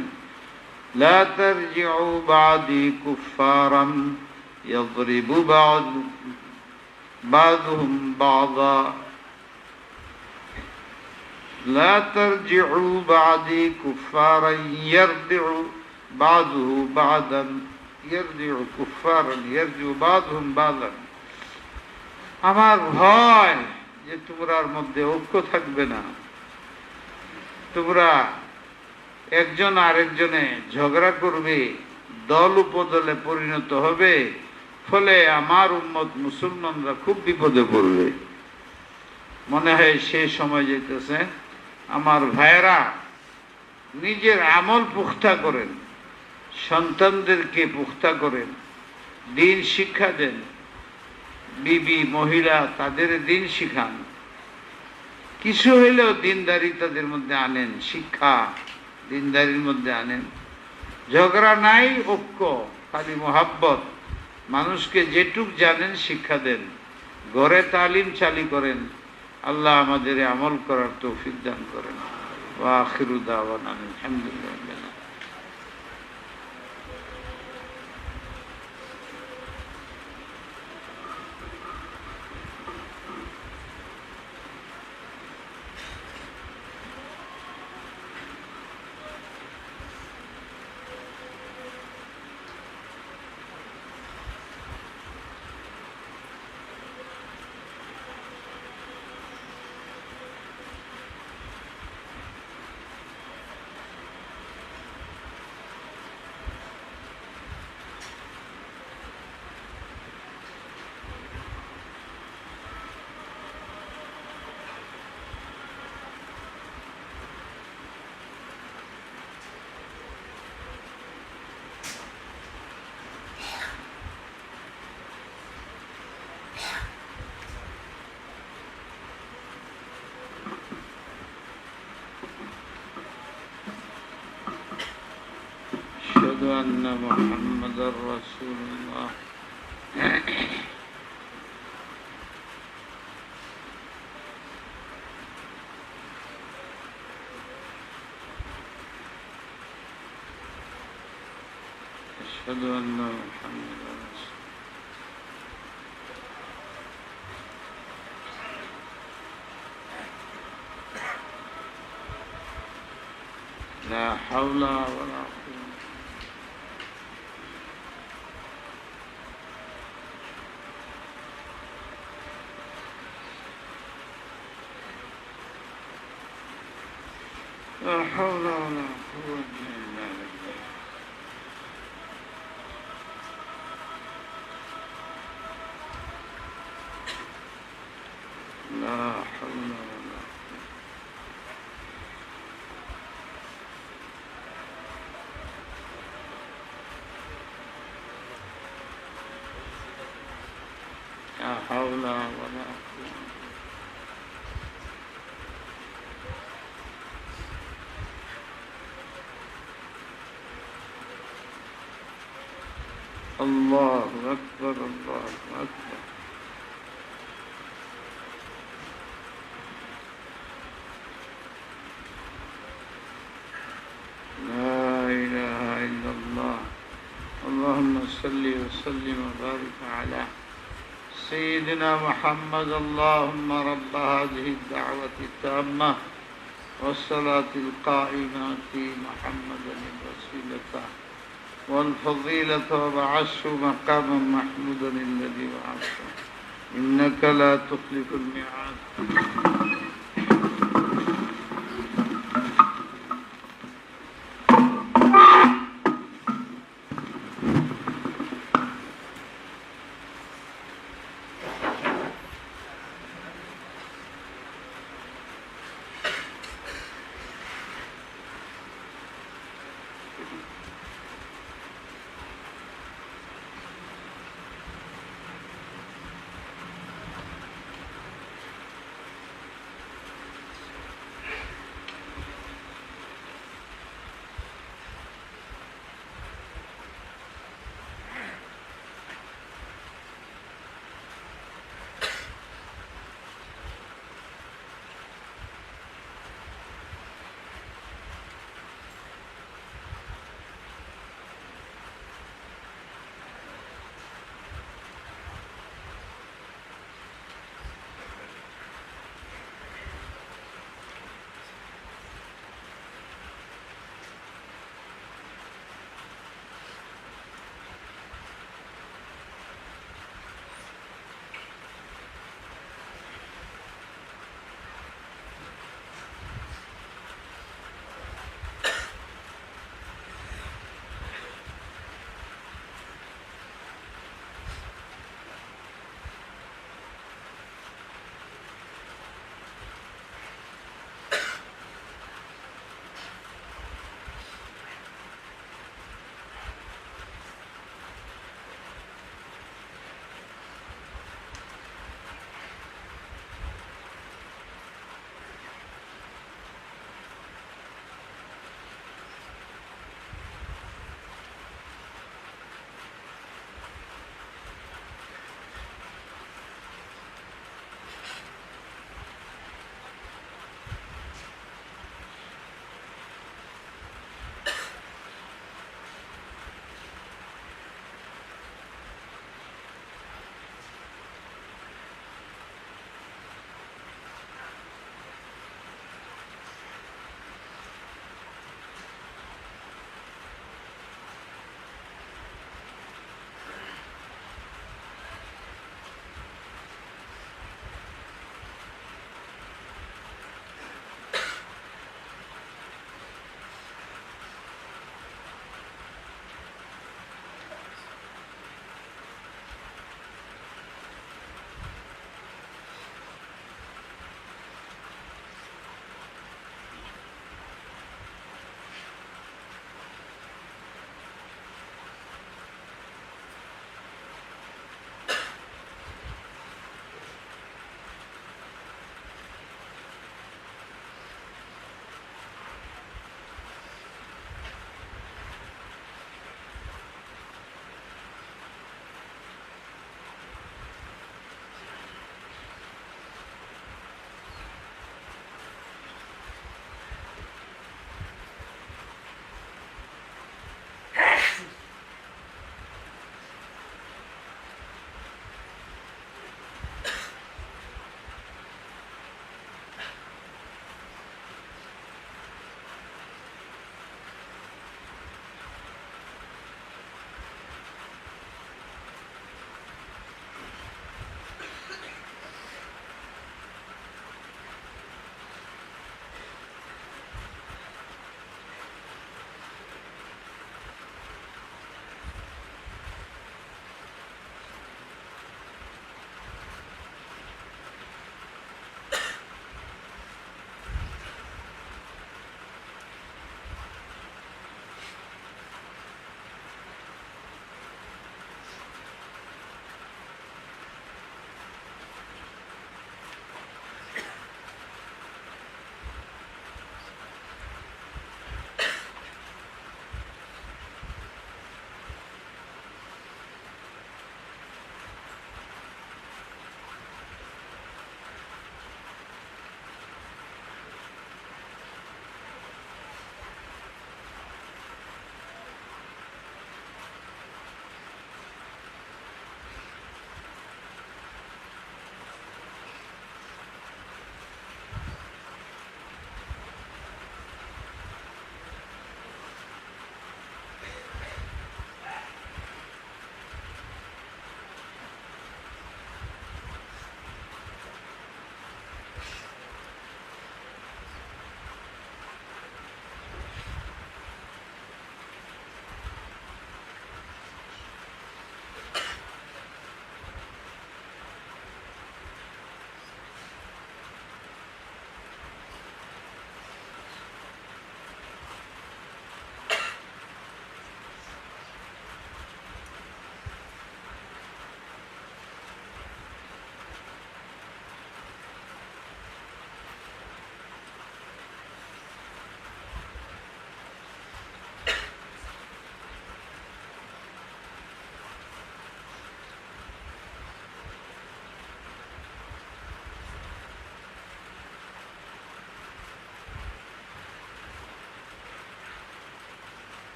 লা তারজিউ বাদি কুফফারান ইয়াদরিবু বাযুহুম বাযা, লা তারজিউ বাদি কুফফারান ইয়ারদিউ বাযুহু বাযান, ইয়ারদিউ কুফফারান ইয়ারদিউ বাযুহুম বাযান। আমার ভয় যে তোমরার মধ্যে ঐক্য থাকবে না, তোমরা একজন আরেকজনে ঝগড়া করবে, দল উপদলে পরিণত হবে, ফলে আমার উম্মত মুসলমানরা খুব বিপদে পড়বে। মনে হয় সে সময় যেতেছে। আমার ভাইয়েরা, নিজের আমল পুখতা করেন, সন্তানদেরকে পুখতা করেন, দিন শিক্ষা দেন, বিবি মহিলা তাদের দিন শিখান, কিছু হইলেও দিনদারি তাদের মধ্যে আনেন, শিক্ষা দিনদারির মধ্যে আনেন। ঝগড়া নাই, ঐক্য, খালি মোহাব্বত। মানুষকে যেটুক জানেন শিক্ষা দেন, ঘরে তালিম চালি করেন। আল্লাহ আমাদের আমল করার তৌফিক দান করেন। ওয়া আখিরু দাওয়ানা আলহামদুলিল্লাহ। أشهد أن محمد رسول الله. أشهد أن محمد رسول الله. لا حول ولا قوة. لا حول ولا قوة إلا بالله. لا حول ولا قوة. لا حول ولا قوة. الله أكبر الله أكبر. لا إله إلا الله. اللهم صل وسلم وبارك على سيدنا محمد. اللهم رب هذه الدعوة التامة والصلاة القائمة محمدا الوسيلة والفضيلة وبعثه مقاما محمودا الذي وعدته إنك لا تخلف الميعاد.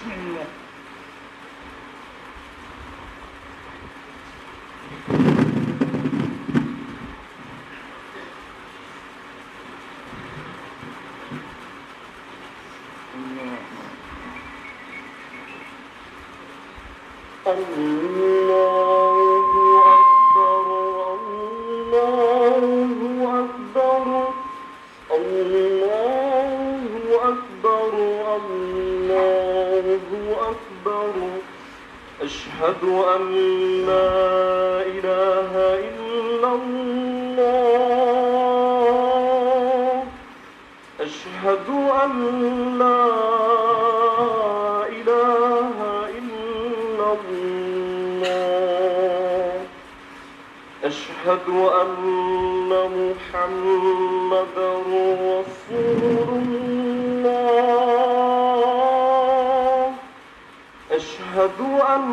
بسم الله. أشهد أن لا إله إلا الله أشهد أن لا إله إلا الله أشهد أن محمدا رسول الله أشهد أن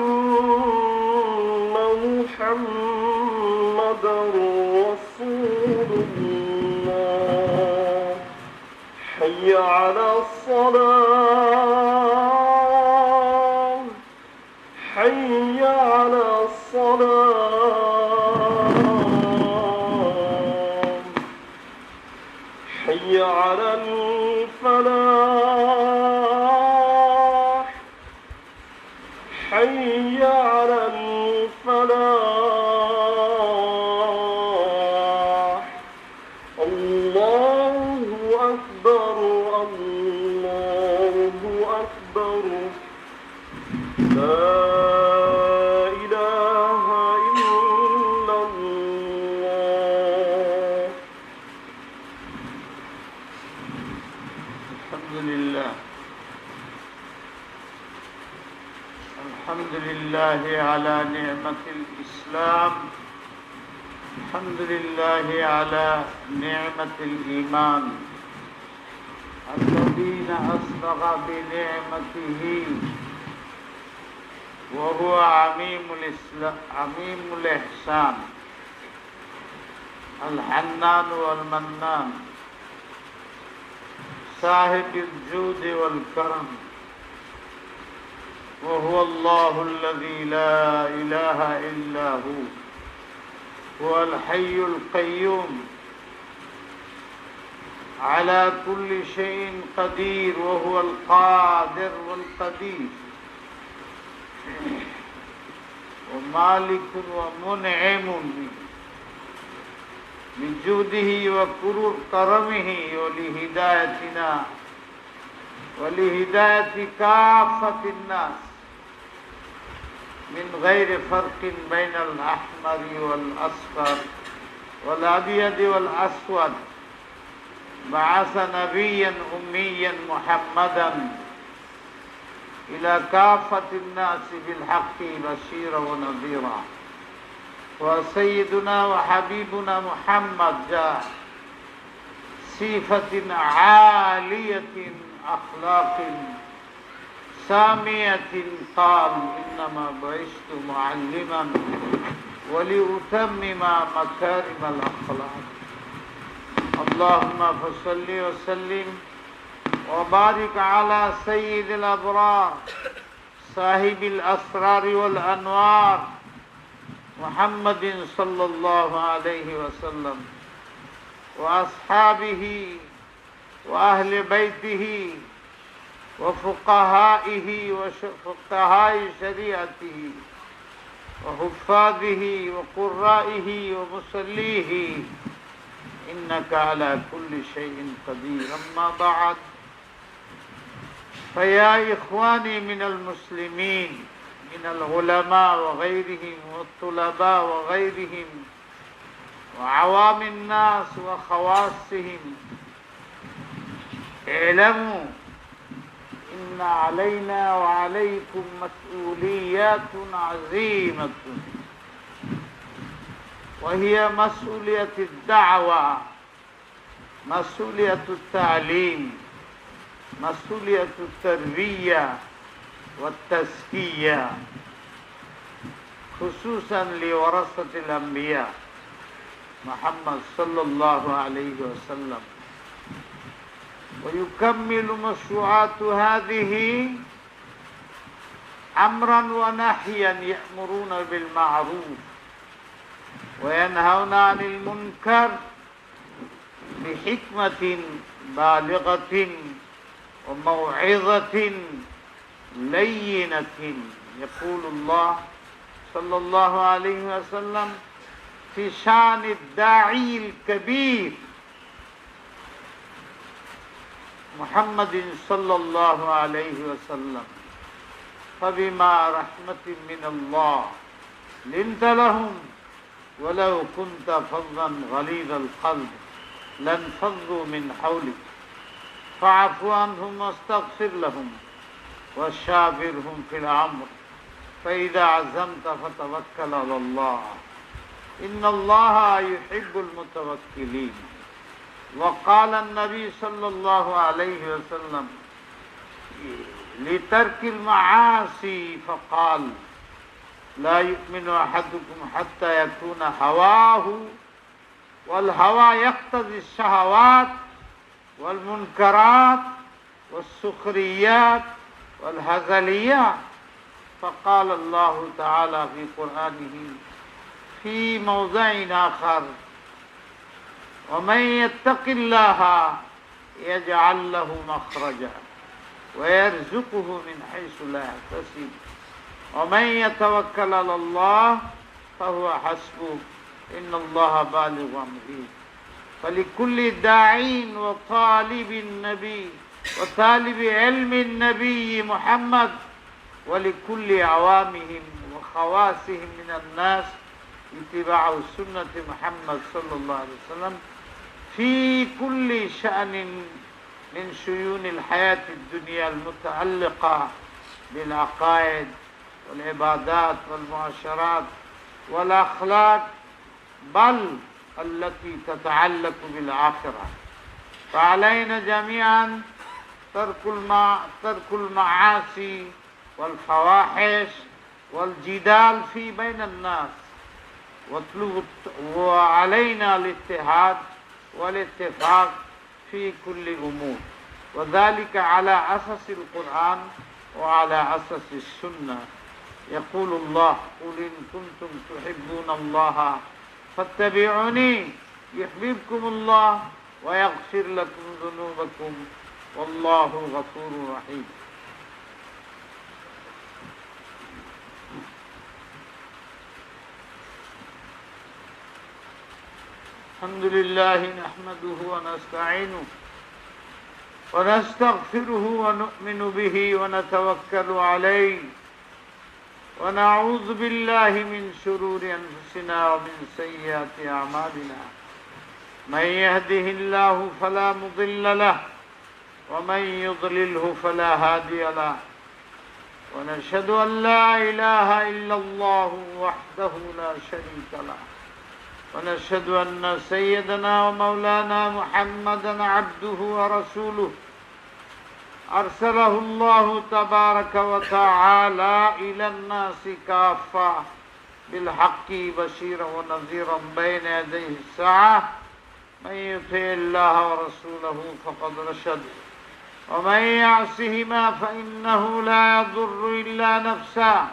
محمدا رسول الله حي على الصلاة حي على الصلاة حي على الفلاح حي على الفلاح الله أكبر الله أكبر لا إله إلا الله. الحمد لله الحمد لله على نعمة الإسلام الحمد لله على نعمة الإيمان الذين أسبغ بنعمته وهو عميم الإحسان الحنان والمنان صاحب الجود والكرم وهو الله الذي لا إله إلا هو الحي القيوم على كل شيء قدير وهو القادر والقدير ومالك ومنعم بجوده وكرمه ولهداية كافة الناس من غير فرق بين الأحمر والأصفر والأبيض والأسود بعث نبيا أميا محمدا إلى كافة الناس بالحق بشيرا ونذيرا وسيدنا وحبيبنا محمد جاء صفة عالية أخلاق سامية قال إنما بعثت معلما ولأتمم مكارم الأخلاق اللهم فصل وسلم وبارك على سيد الأبرار صاحب الأسرار والأنوار محمد صلى الله عليه وسلم وأصحابه وأهل بيته وفقهائه وفقهاء شريعته وحفاظه وقرائه ومصليه إنك على كل شيء قدير أما بعد فيا إخواني من المسلمين من العلماء وغيرهم والطلباء وغيرهم وعوام الناس وخواصهم اعلموا إن علينا وعليكم مسؤوليات عظيمة وهي مسؤولية الدعوة مسؤولية التعليم مسؤولية التربية والتزكية خصوصا لورثة الأنبياء محمد صلى الله عليه وسلم ويكمل مشروعات هذه أمرا ونهيا يأمرون بالمعروف وينهون عن المنكر بحكمة بالغة وموعظة لينة. يقول الله صلى الله عليه وسلم في شان الداعي الكبير محمد صلى الله عليه وسلم: فبما رحمة من الله لنت لهم ولو كنت فظا غليظ القلب لانفضوا من حولك فاعف عنهم واستغفر لهم وشاورهم في الأمر فإذا عزمت فتوكل على الله إن الله يحب المتوكلين. وقال النبي صلى الله عليه وسلم لترك المعاصي فقال: لا يؤمن أحدكم حتى يكون هواه، والهوى يقتضي الشهوات والمنكرات والسخريات والهزليات. فقال الله تعالى في قرآنه في موضع آخر: ومن يتق الله يجعل له مخرجا ويرزقه من حيث لا يحتسب ومن يتوكل على الله فهو حسبه إن الله بالغ أمره. فلكل داعٍ وطالب النبي وطالب علم النبي محمد ولكل عوامهم وخواصهم من الناس اتباع سنة محمد صلى الله عليه وسلم في كل شأن من شؤون الحياة الدنيا المتعلقة بالعقائد والعبادات والمعاشرات والأخلاق، بل التي تتعلق بالآخرة. فعلينا جميعا ترك المعاصي والفواحش والجدال في بين الناس، وعلينا الاتحاد والاتفاق في كل أمور، وذلك على أساس القرآن وعلى أساس السنة. يقول الله: قل إن كنتم تحبون الله فاتبعوني يحببكم الله ويغفر لكم ذنوبكم والله غفور رحيم. الحمد لله نحمده ونستعينه ونستغفره ونؤمن به ونتوكل عليه ونعوذ بالله من شرور أنفسنا ومن سيئات أعمالنا. من يهده الله فلا مضل له ومن يضلله فلا هادي له. ونشهد أن لا إله إلا الله وحده لا شريك له. ونشهد أن سيدنا ومولانا محمدا عبده ورسوله أرسله الله تبارك وتعالى إلى الناس كافة بالحق بشيرا ونذيرا بين يدي الساعة. من يطع الله ورسوله فقد رشد ومن يعصهما فإنه لا يضر إلا نفسه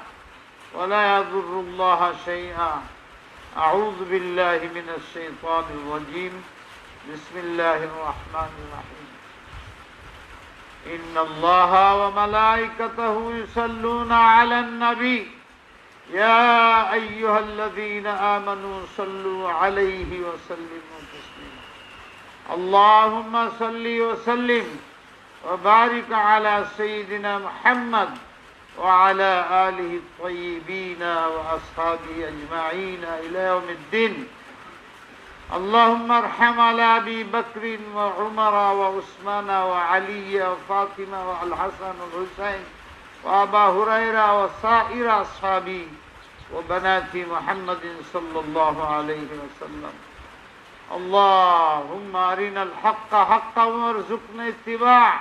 ولا يضر الله شيئا. أعوذ بالله من الشيطان الرجيم. بسم الله الرحمن الرحيم. إن الله وملائكته يصلون على النبي يا أيها الذين آمنوا صلوا عليه وسلموا تسليما. اللهم صل وسلم وبارك على سيدنا محمد وعلى آله الطيبين وأصحابه أجمعين إلى يوم الدين. اللهم ارحم على أبي بكر وعمر وعثمان وعلي وفاطمة والحسن والحسين وأبا هريرة وسائر أصحابه وبنات محمد صلى الله عليه وسلم. اللهم أرنا الحق حقا وارزقنا اتباعه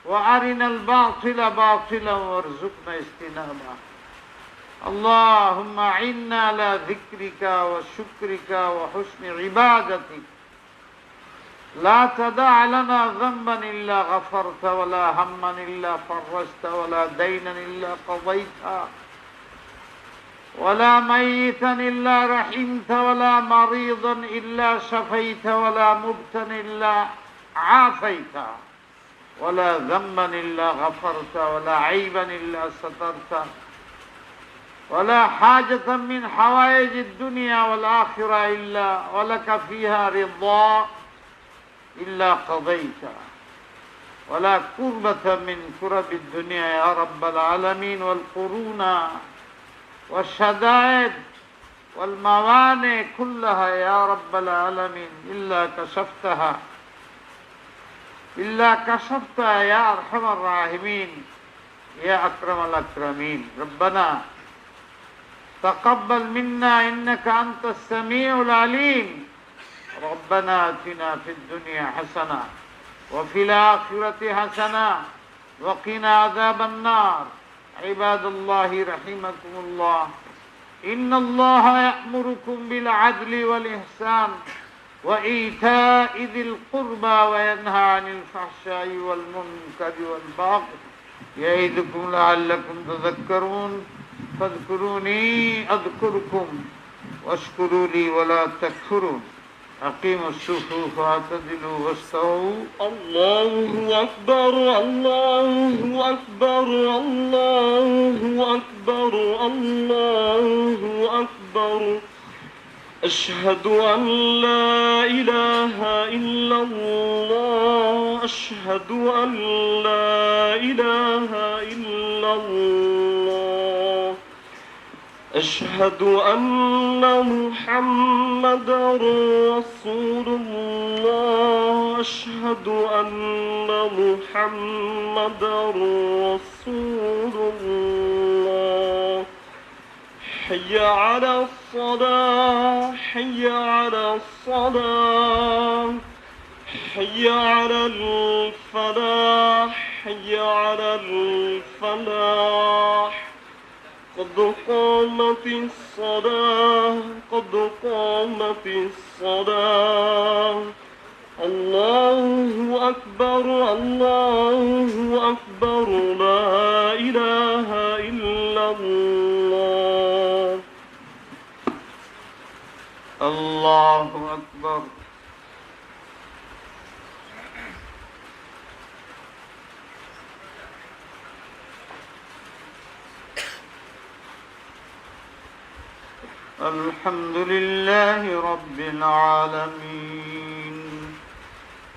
وأرنا الباطل باطلا وارزقنا اجتنابه. اللهم أعنا على ذكرك وشكرك وحسن عبادتك. لا تدع لنا ذنبا إلا غفرت ولا هما إلا فرجت ولا دينا إلا قضيت ولا ميتا إلا رحمت ولا مريضا إلا شفيت ولا مبتلا إلا عافيت ولا ذنبا إلا غفرت ولا عيبا إلا سترت ولا حاجة من حوائج الدنيا والآخرة إلا ولك فيها رضا إلا قضيت ولا كربة من كرب الدنيا يا رب العالمين والقرون والشدائد والموانع كلها يا رب العالمين إلا كشفتها يا أرحم الراحمين يا أكرم الأكرمين. ربنا تقبل منا إنك أنت السميع العليم. ربنا آتنا في الدنيا حسنة وفي الآخرة حسنة وقنا عذاب النار. عباد الله رحمكم الله، إن الله يأمركم بالعدل والإحسان وإيتاء ذي القربى وينهى عن الفحشاء والمنكر والبغي يعظكم لعلكم تذكرون. فاذكروني أذكركم واشكروا لي ولا تكفرون. أقيموا الصفوف واعتدلوا واستووا. الله أكبر الله أكبر الله أكبر الله أكبر. أشهد أن لا إله إلا الله. أشهد أن لا إله إلا الله. أشهد أن محمدا رسول الله. أشهد أن محمدا رسول الله. حي على الصلاة حي على الصلاة حي على الفلاح حي على الفلاح. قد قامت الصلاة قد قامت الصلاة. الله أكبر الله أكبر لا إله إلا الله. الله أكبر. الحمد لله رب العالمين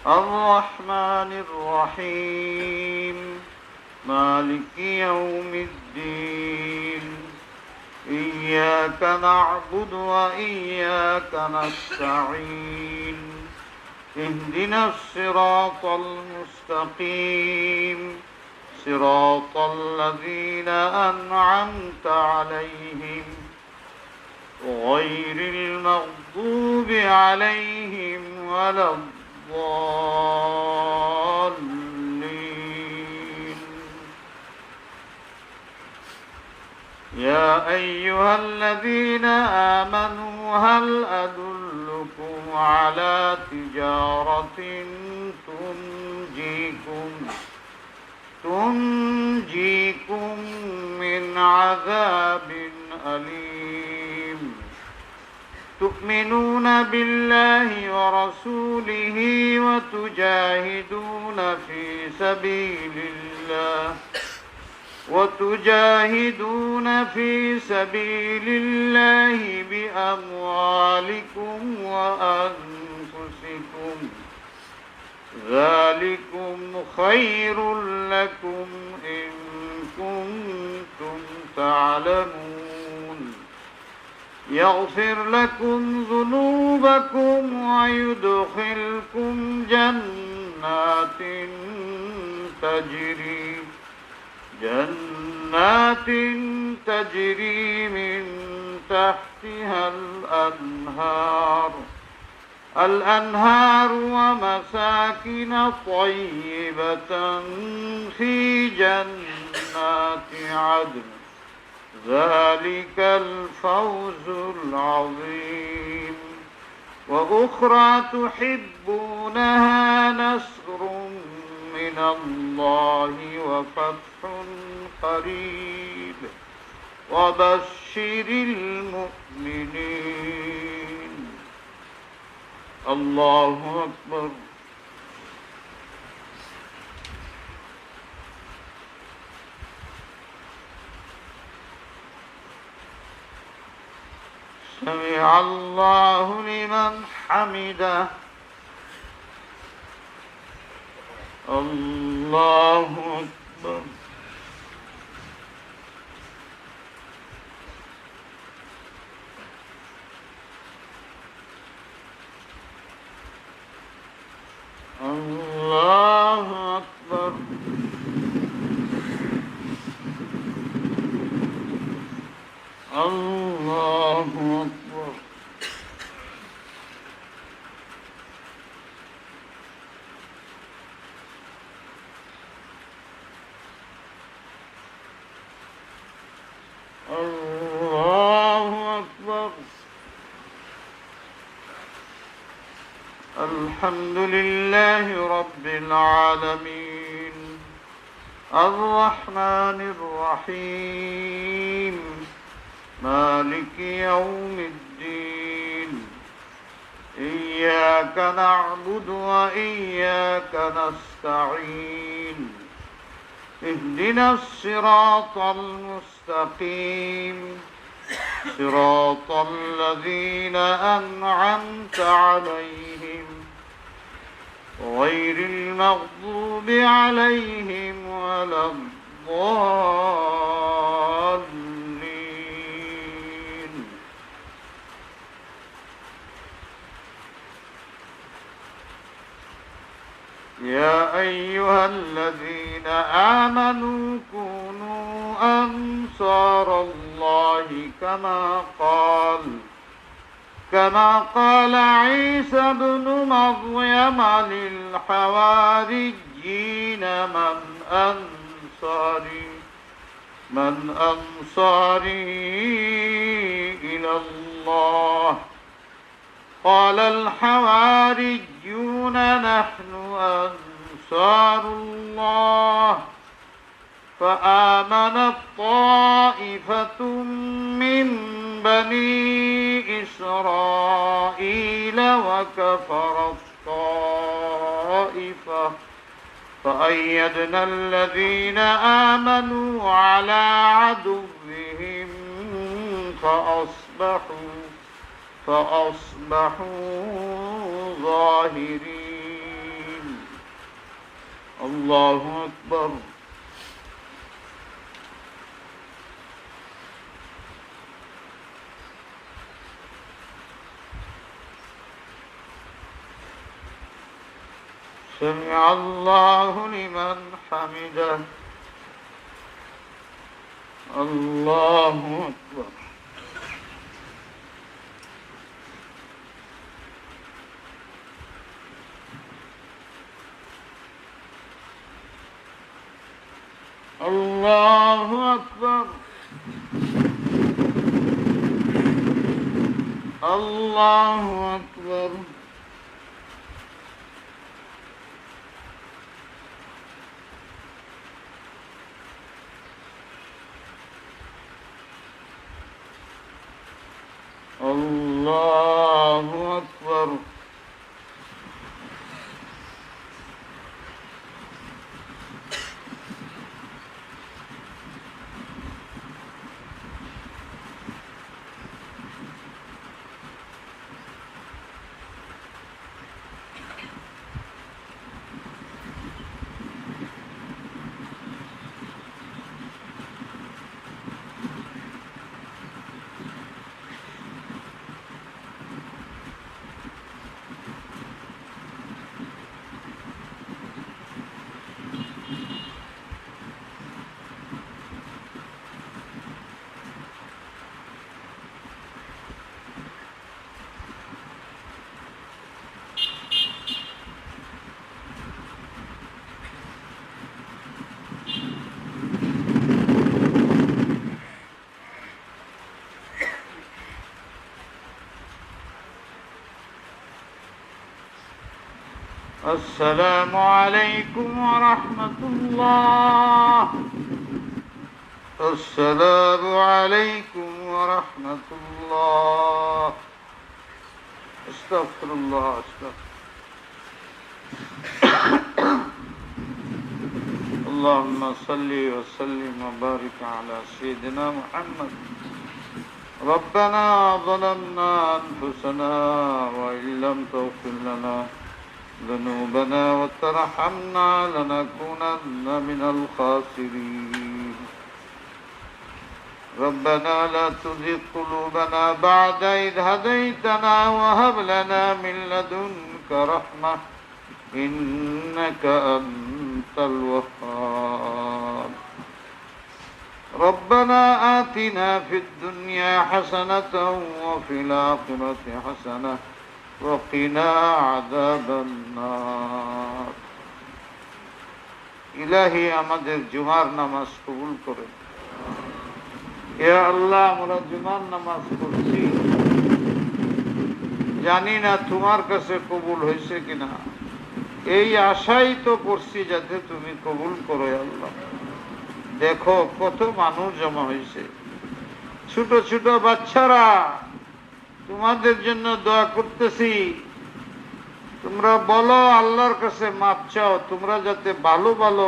الرحمن الرحيم مالك يوم الدين. إياك نعبد وإياك نستعين. اهدنا الصراط المستقيم صراط الذين أنعمت عليهم غير المغضوب عليهم ولا الضالين. يا أيها الذين آمنوا هل أدلكم على تجارة تنجيكم من عذاب أليم. تؤمنون بالله ورسوله وتجاهدون في سبيل الله بأموالكم وأنفسكم. ذلكم خير لكم إن كنتم تعلمون. يغفر لكم ذنوبكم ويدخلكم جنات تجري من تحتها الأنهار ومساكن طيبة في جنات عدن. ذلك الفوز العظيم. وأخرى تحبونها نصر من الله وفتح قريب وبشر المؤمنين. الله أكبر. سمع الله لمن حمده. الله أكبر. الله أكبر. الله أكبر. الله أكبر. الحمد لله رب العالمين الرحمن الرحيم مالك يوم الدين. إياك نعبد وإياك نستعين. اهدنا الصراط المستقيم صراط الذين أنعمت عليهم غير المغضوب عليهم ولا الضالين. يا أيها الذين آمنوا كونوا أنصار الله كما قال عيسى ابن مريم للحواريين من أنصاري إلى الله قال الحواريون نحن أنصار الله. فآمنت طائفة من بني إسرائيل وكفرت طائفة فأيدنا الذين آمنوا على عدوهم فأصبحوا ظاهرين. الله أكبر. سمع الله لمن حمده. الله أكبر. الله أكبر. الله أكبر. الله أكبر. السلام عليكم ورحمة الله. السلام عليكم ورحمة الله. استغفر الله. اللهم صل وسلم وبارك على سيدنا محمد. ربنا ظلمنا أنفسنا وإن لم تغفر لنا ذنوبنا وترحمنا لنكونن من الخاسرين. ربنا لا تزغ قلوبنا بعد إذ هديتنا وهب لنا من لدنك رحمة إنك أنت الوهاب. ربنا آتنا في الدنيا حسنة وفي الآخرة حسنة وقنا عذاب النار. ইলাহি আমাদের জুমার নামাজ কবুল করে। ইয়া আল্লাহ, আমরা জুমার নামাজ পড়ছি, জানি না তোমার কাছে কবুল হয়েছে কিনা। এই আশাই তো করছি যাতে তুমি কবুল করো। আল্লাহ, দেখো কত মানুষ জমা হয়েছে, ছোট ছোট বাচ্চারা, তোমাদের জন্য দোয়া করতেছি। তোমরা বলো, আল্লাহর কাছে মাপ চাও, তোমরা যাতে ভালো ভালো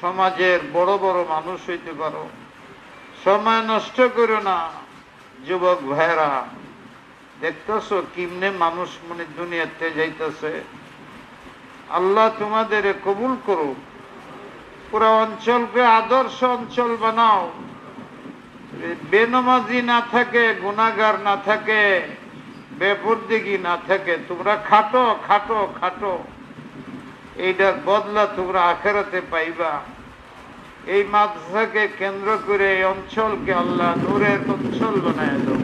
সমাজের বড় বড় মানুষ হইতে পারো। সময় নষ্ট করো না। যুবক ভাইরা, দেখতেছ কিমনে মানুষ মানে দুনিয়াতে যাইতেছে। আল্লাহ তোমাদের কবুল করো, পুরো অঞ্চলকে আদর্শ অঞ্চল বানাও। বেনমাজি না থাকে, গুনাহগার না থাকে, বেপরদিগি না থাকে। তোমরা খাটো খাটো খাটো, এইটার বদলা তোমরা আখিরাতে পাইবা। এই মাদ্রাসাকে কেন্দ্র করে এই অঞ্চলকে আল্লাহ নূরের অঞ্চল বানায় দাও।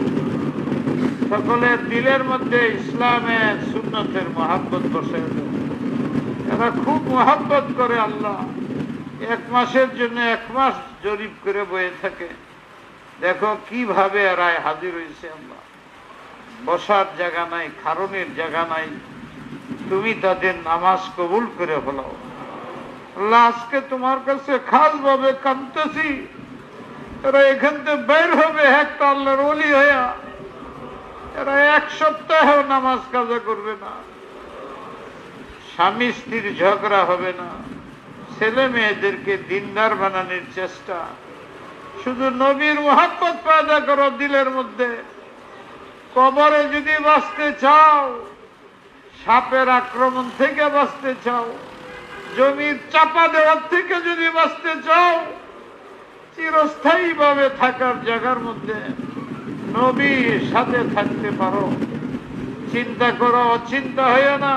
সকলের দিলের মধ্যে ইসলামের সুন্নতের মহাব্বত বসায় দাও। এরা খুব মহাব্বত করে আল্লাহ। এক মাসের জন্য এক মাস জরিপ করে বয়ে থাকে। দেখো কিভাবে এরা হাজির হয়েছে। আল্লাহ, বসার জায়গা নাই, খারণের জায়গা নাই। তুমি তাদের নামাজ কবুল করে ফেলাও। আল্লাহ, আজকে তোমার কাছে খাস ভাবে কাঁদতেছি। এরা এখান থেকে বের হবে একটা আল্লাহর ওলি হইয়া। এরা এক সপ্তাহেও নামাজ কাজা করবে না, স্বামী স্ত্রীর ঝগড়া হবে না, ছেলে মেয়েদেরকে দিনদার বানানোর চেষ্টা। শুধু নবীর মুহাব্বত পয়দা করো দিলের মধ্যে। কবরে যদি বাঁচতে চাও, সাপের আক্রমণ থেকে বাঁচতে চাও, জমির চাপা দেওয়ার থেকে যদি বাঁচতে চাও, চিরস্থায়ী ভাবে থাকার জায়গার মধ্যে নবীর সাথে থাকতে পারো। চিন্তা করো, অচিন্তা হইও না।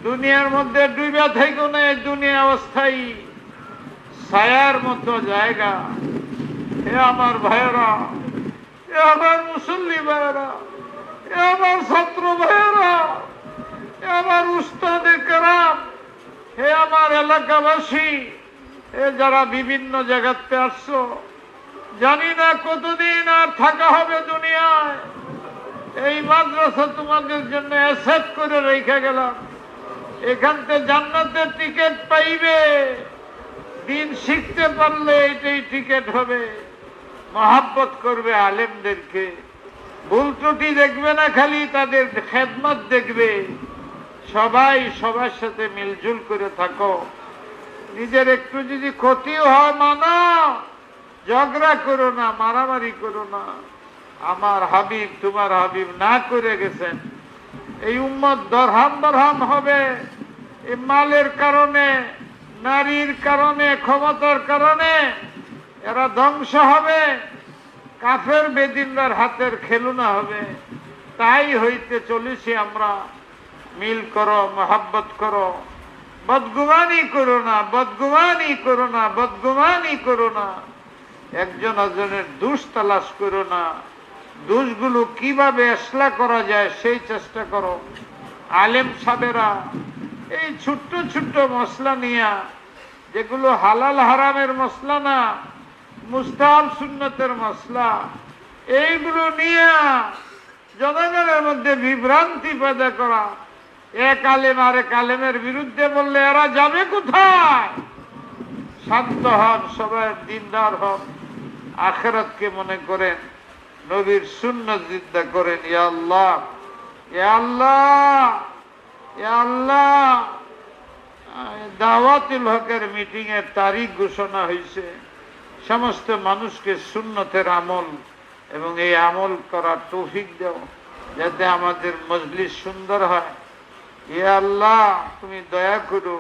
দুনিয়ার মধ্যে ডুবে থেকো না। দুনিয়া অস্থায়ী, ছায়ার মতো জায়গা। হে আমার ভাইয়েরা, এ আমার মুসল্লি ভাইয়েরা, এ আমার ছাত্র ভাইয়েরা, এ আমার উস্তাদে কেরাম, হে আমার এলাকাবাসী, এ যারা বিভিন্ন জায়গাতে আসছো, জানি না কতদিন আর থাকা হবে দুনিয়ায়। এই মাদ্রাসা তোমাদের জন্য এসেট করে রেখে গেলাম। এখান থেকে জান্নাতের টিকিট পাইবে। দিন শিখতে পারলে এটাই টিকিট হবে। মহাব্বত করবে আলেমদেরকে, ভুল ত্রুটি দেখবে না, খালি তাদের খেদমত দেখবে। সবাই সবার সাথে মিলজুল করে থাকো। নিজের একটু যদি ক্ষতিও হয় মানো, ঝগড়া করো না, মারামারি করো না। আমার হাবিব তোমার হাবিব না করে গেছেন। এই উম্মত দরহাম হবে এই মালের কারণে, নারীর কারণে, ক্ষমতার কারণে। এরা ধ্বংস হবে, কাফের বেদিনদার হাতের খেলুনা হবে। তাই হইতে চলেছি আমরা। মিল করো, মহাব্বত করো, বদগুমানি করো না, বদগুমানি করো না, বদগুমানি করো না। একজন একজনের দোষ তালাশ করো না। দোষগুলো কিভাবে ইসলাহ করা যায় সেই চেষ্টা করো। আলেম সাহেবেরা এই ছোট্ট ছোট্ট মশলা নিয়া, যেগুলো হালাল হারামের মশলা না, মুস্তাহাব সুন্নতের মশলা, এইগুলো নিয়ে জনগণের মধ্যে বিভ্রান্তি পয়দা করা, এক আলেম আরেক আলেমের বিরুদ্ধে বললে এরা যাবে কোথায়? শান্ত হন, সবাই দিনদার হন, আখিরাতকে মনে করেন, নবীর সুন্নাত জিন্দা করেন। ইয়া আল্লাহ, ইয়া আল্লাহ, ইয়া আল্লাহ। দাওয়াতুল হকের মিটিং এর তারিখ ঘোষণা হয়েছে। সমস্ত মানুষকে সুন্নতের আমল এবং এই আমল করার তৌফিক দাও, যাতে আমাদের মজলিস সুন্দর হয়। ইয়া আল্লাহ, তুমি দয়া করো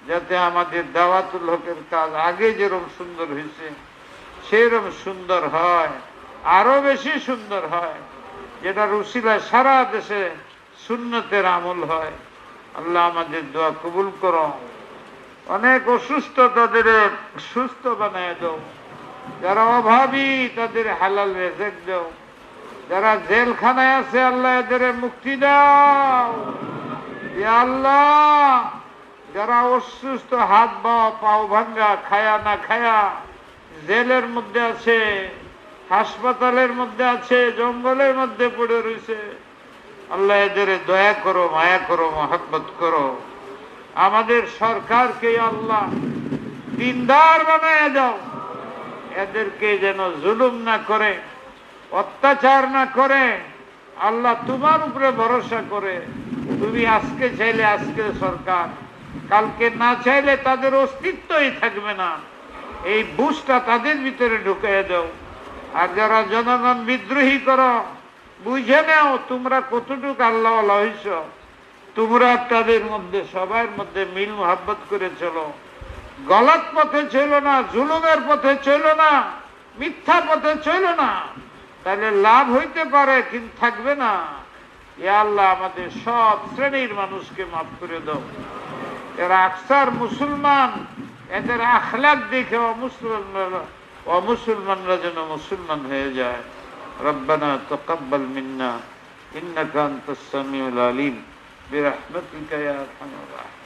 যাতে আমাদের দাওয়াতুল হকের কাজ আগে যেরকম সুন্দর হয়েছে সেরকম সুন্দর হয়, আরো বেশি সুন্দর হয়, যেটার উসিলায় সারা দেশে সুন্নতের আমল হয়। আল্লাহ আমাদের দোয়া কবুল করো। অনেক অসুস্থ তাদের সুস্থ বানায় দাও, যারা অভাবী তাদের হালাল রিজিক দাও, যারা জেলখানায় আছে আল্লাহ এদের মুক্তি দাও। ইয়া আল্লাহ, যারা অসুস্থ, হাত পাও ভাঙ্গা, খায়া না খায়া জেলের মধ্যে আছে, হাসপাতালের মধ্যে আছে, জঙ্গলের মধ্যে পড়ে রয়েছে, আল্লাহ এদের দয়া করো, মায়া করো, মহব্বত করো। আমাদের সরকারকে আল্লাহ দিনদার বানায় দাও, এদেরকে যেন জুলুম না করে, অত্যাচার না করে। আল্লাহ তোমার উপরে ভরসা করে, তুমি আজকে চাইলে আজকে সরকার, কালকে না চাইলে তাদের অস্তিত্বই থাকবে না। এই বুঝটা তাদের ভিতরে ঢুকিয়ে দাও। আর যারা জনগণ বিদ্রোহী করো, বুঝে নাও তোমরা কতটুকু আল্লাহ হইছ। তোমরা তাদের মধ্যে সবার মধ্যে মিল মোহাব্বত করে চলো, গলত পথে চলো না, জুলুমের পথে চলো না, মিথ্যা পথে চলো না, তাহলে লাভ হইতে পারে কিন্তু থাকবে না। ইয়া আল্লাহ, আমাদের সব শ্রেণীর মানুষকে মাফ করে দাও। এরা আকসার মুসলমান, এদের আখলাক দেখে অমুসলমানরা যেন মুসলমান হয়ে যায়। রব্বানা তাকাব্বাল মিন্না ইন্নাকা আনতাস সামিউল আলিম বিরহমাতিকা ইয়া আরহামার রাহিমিন।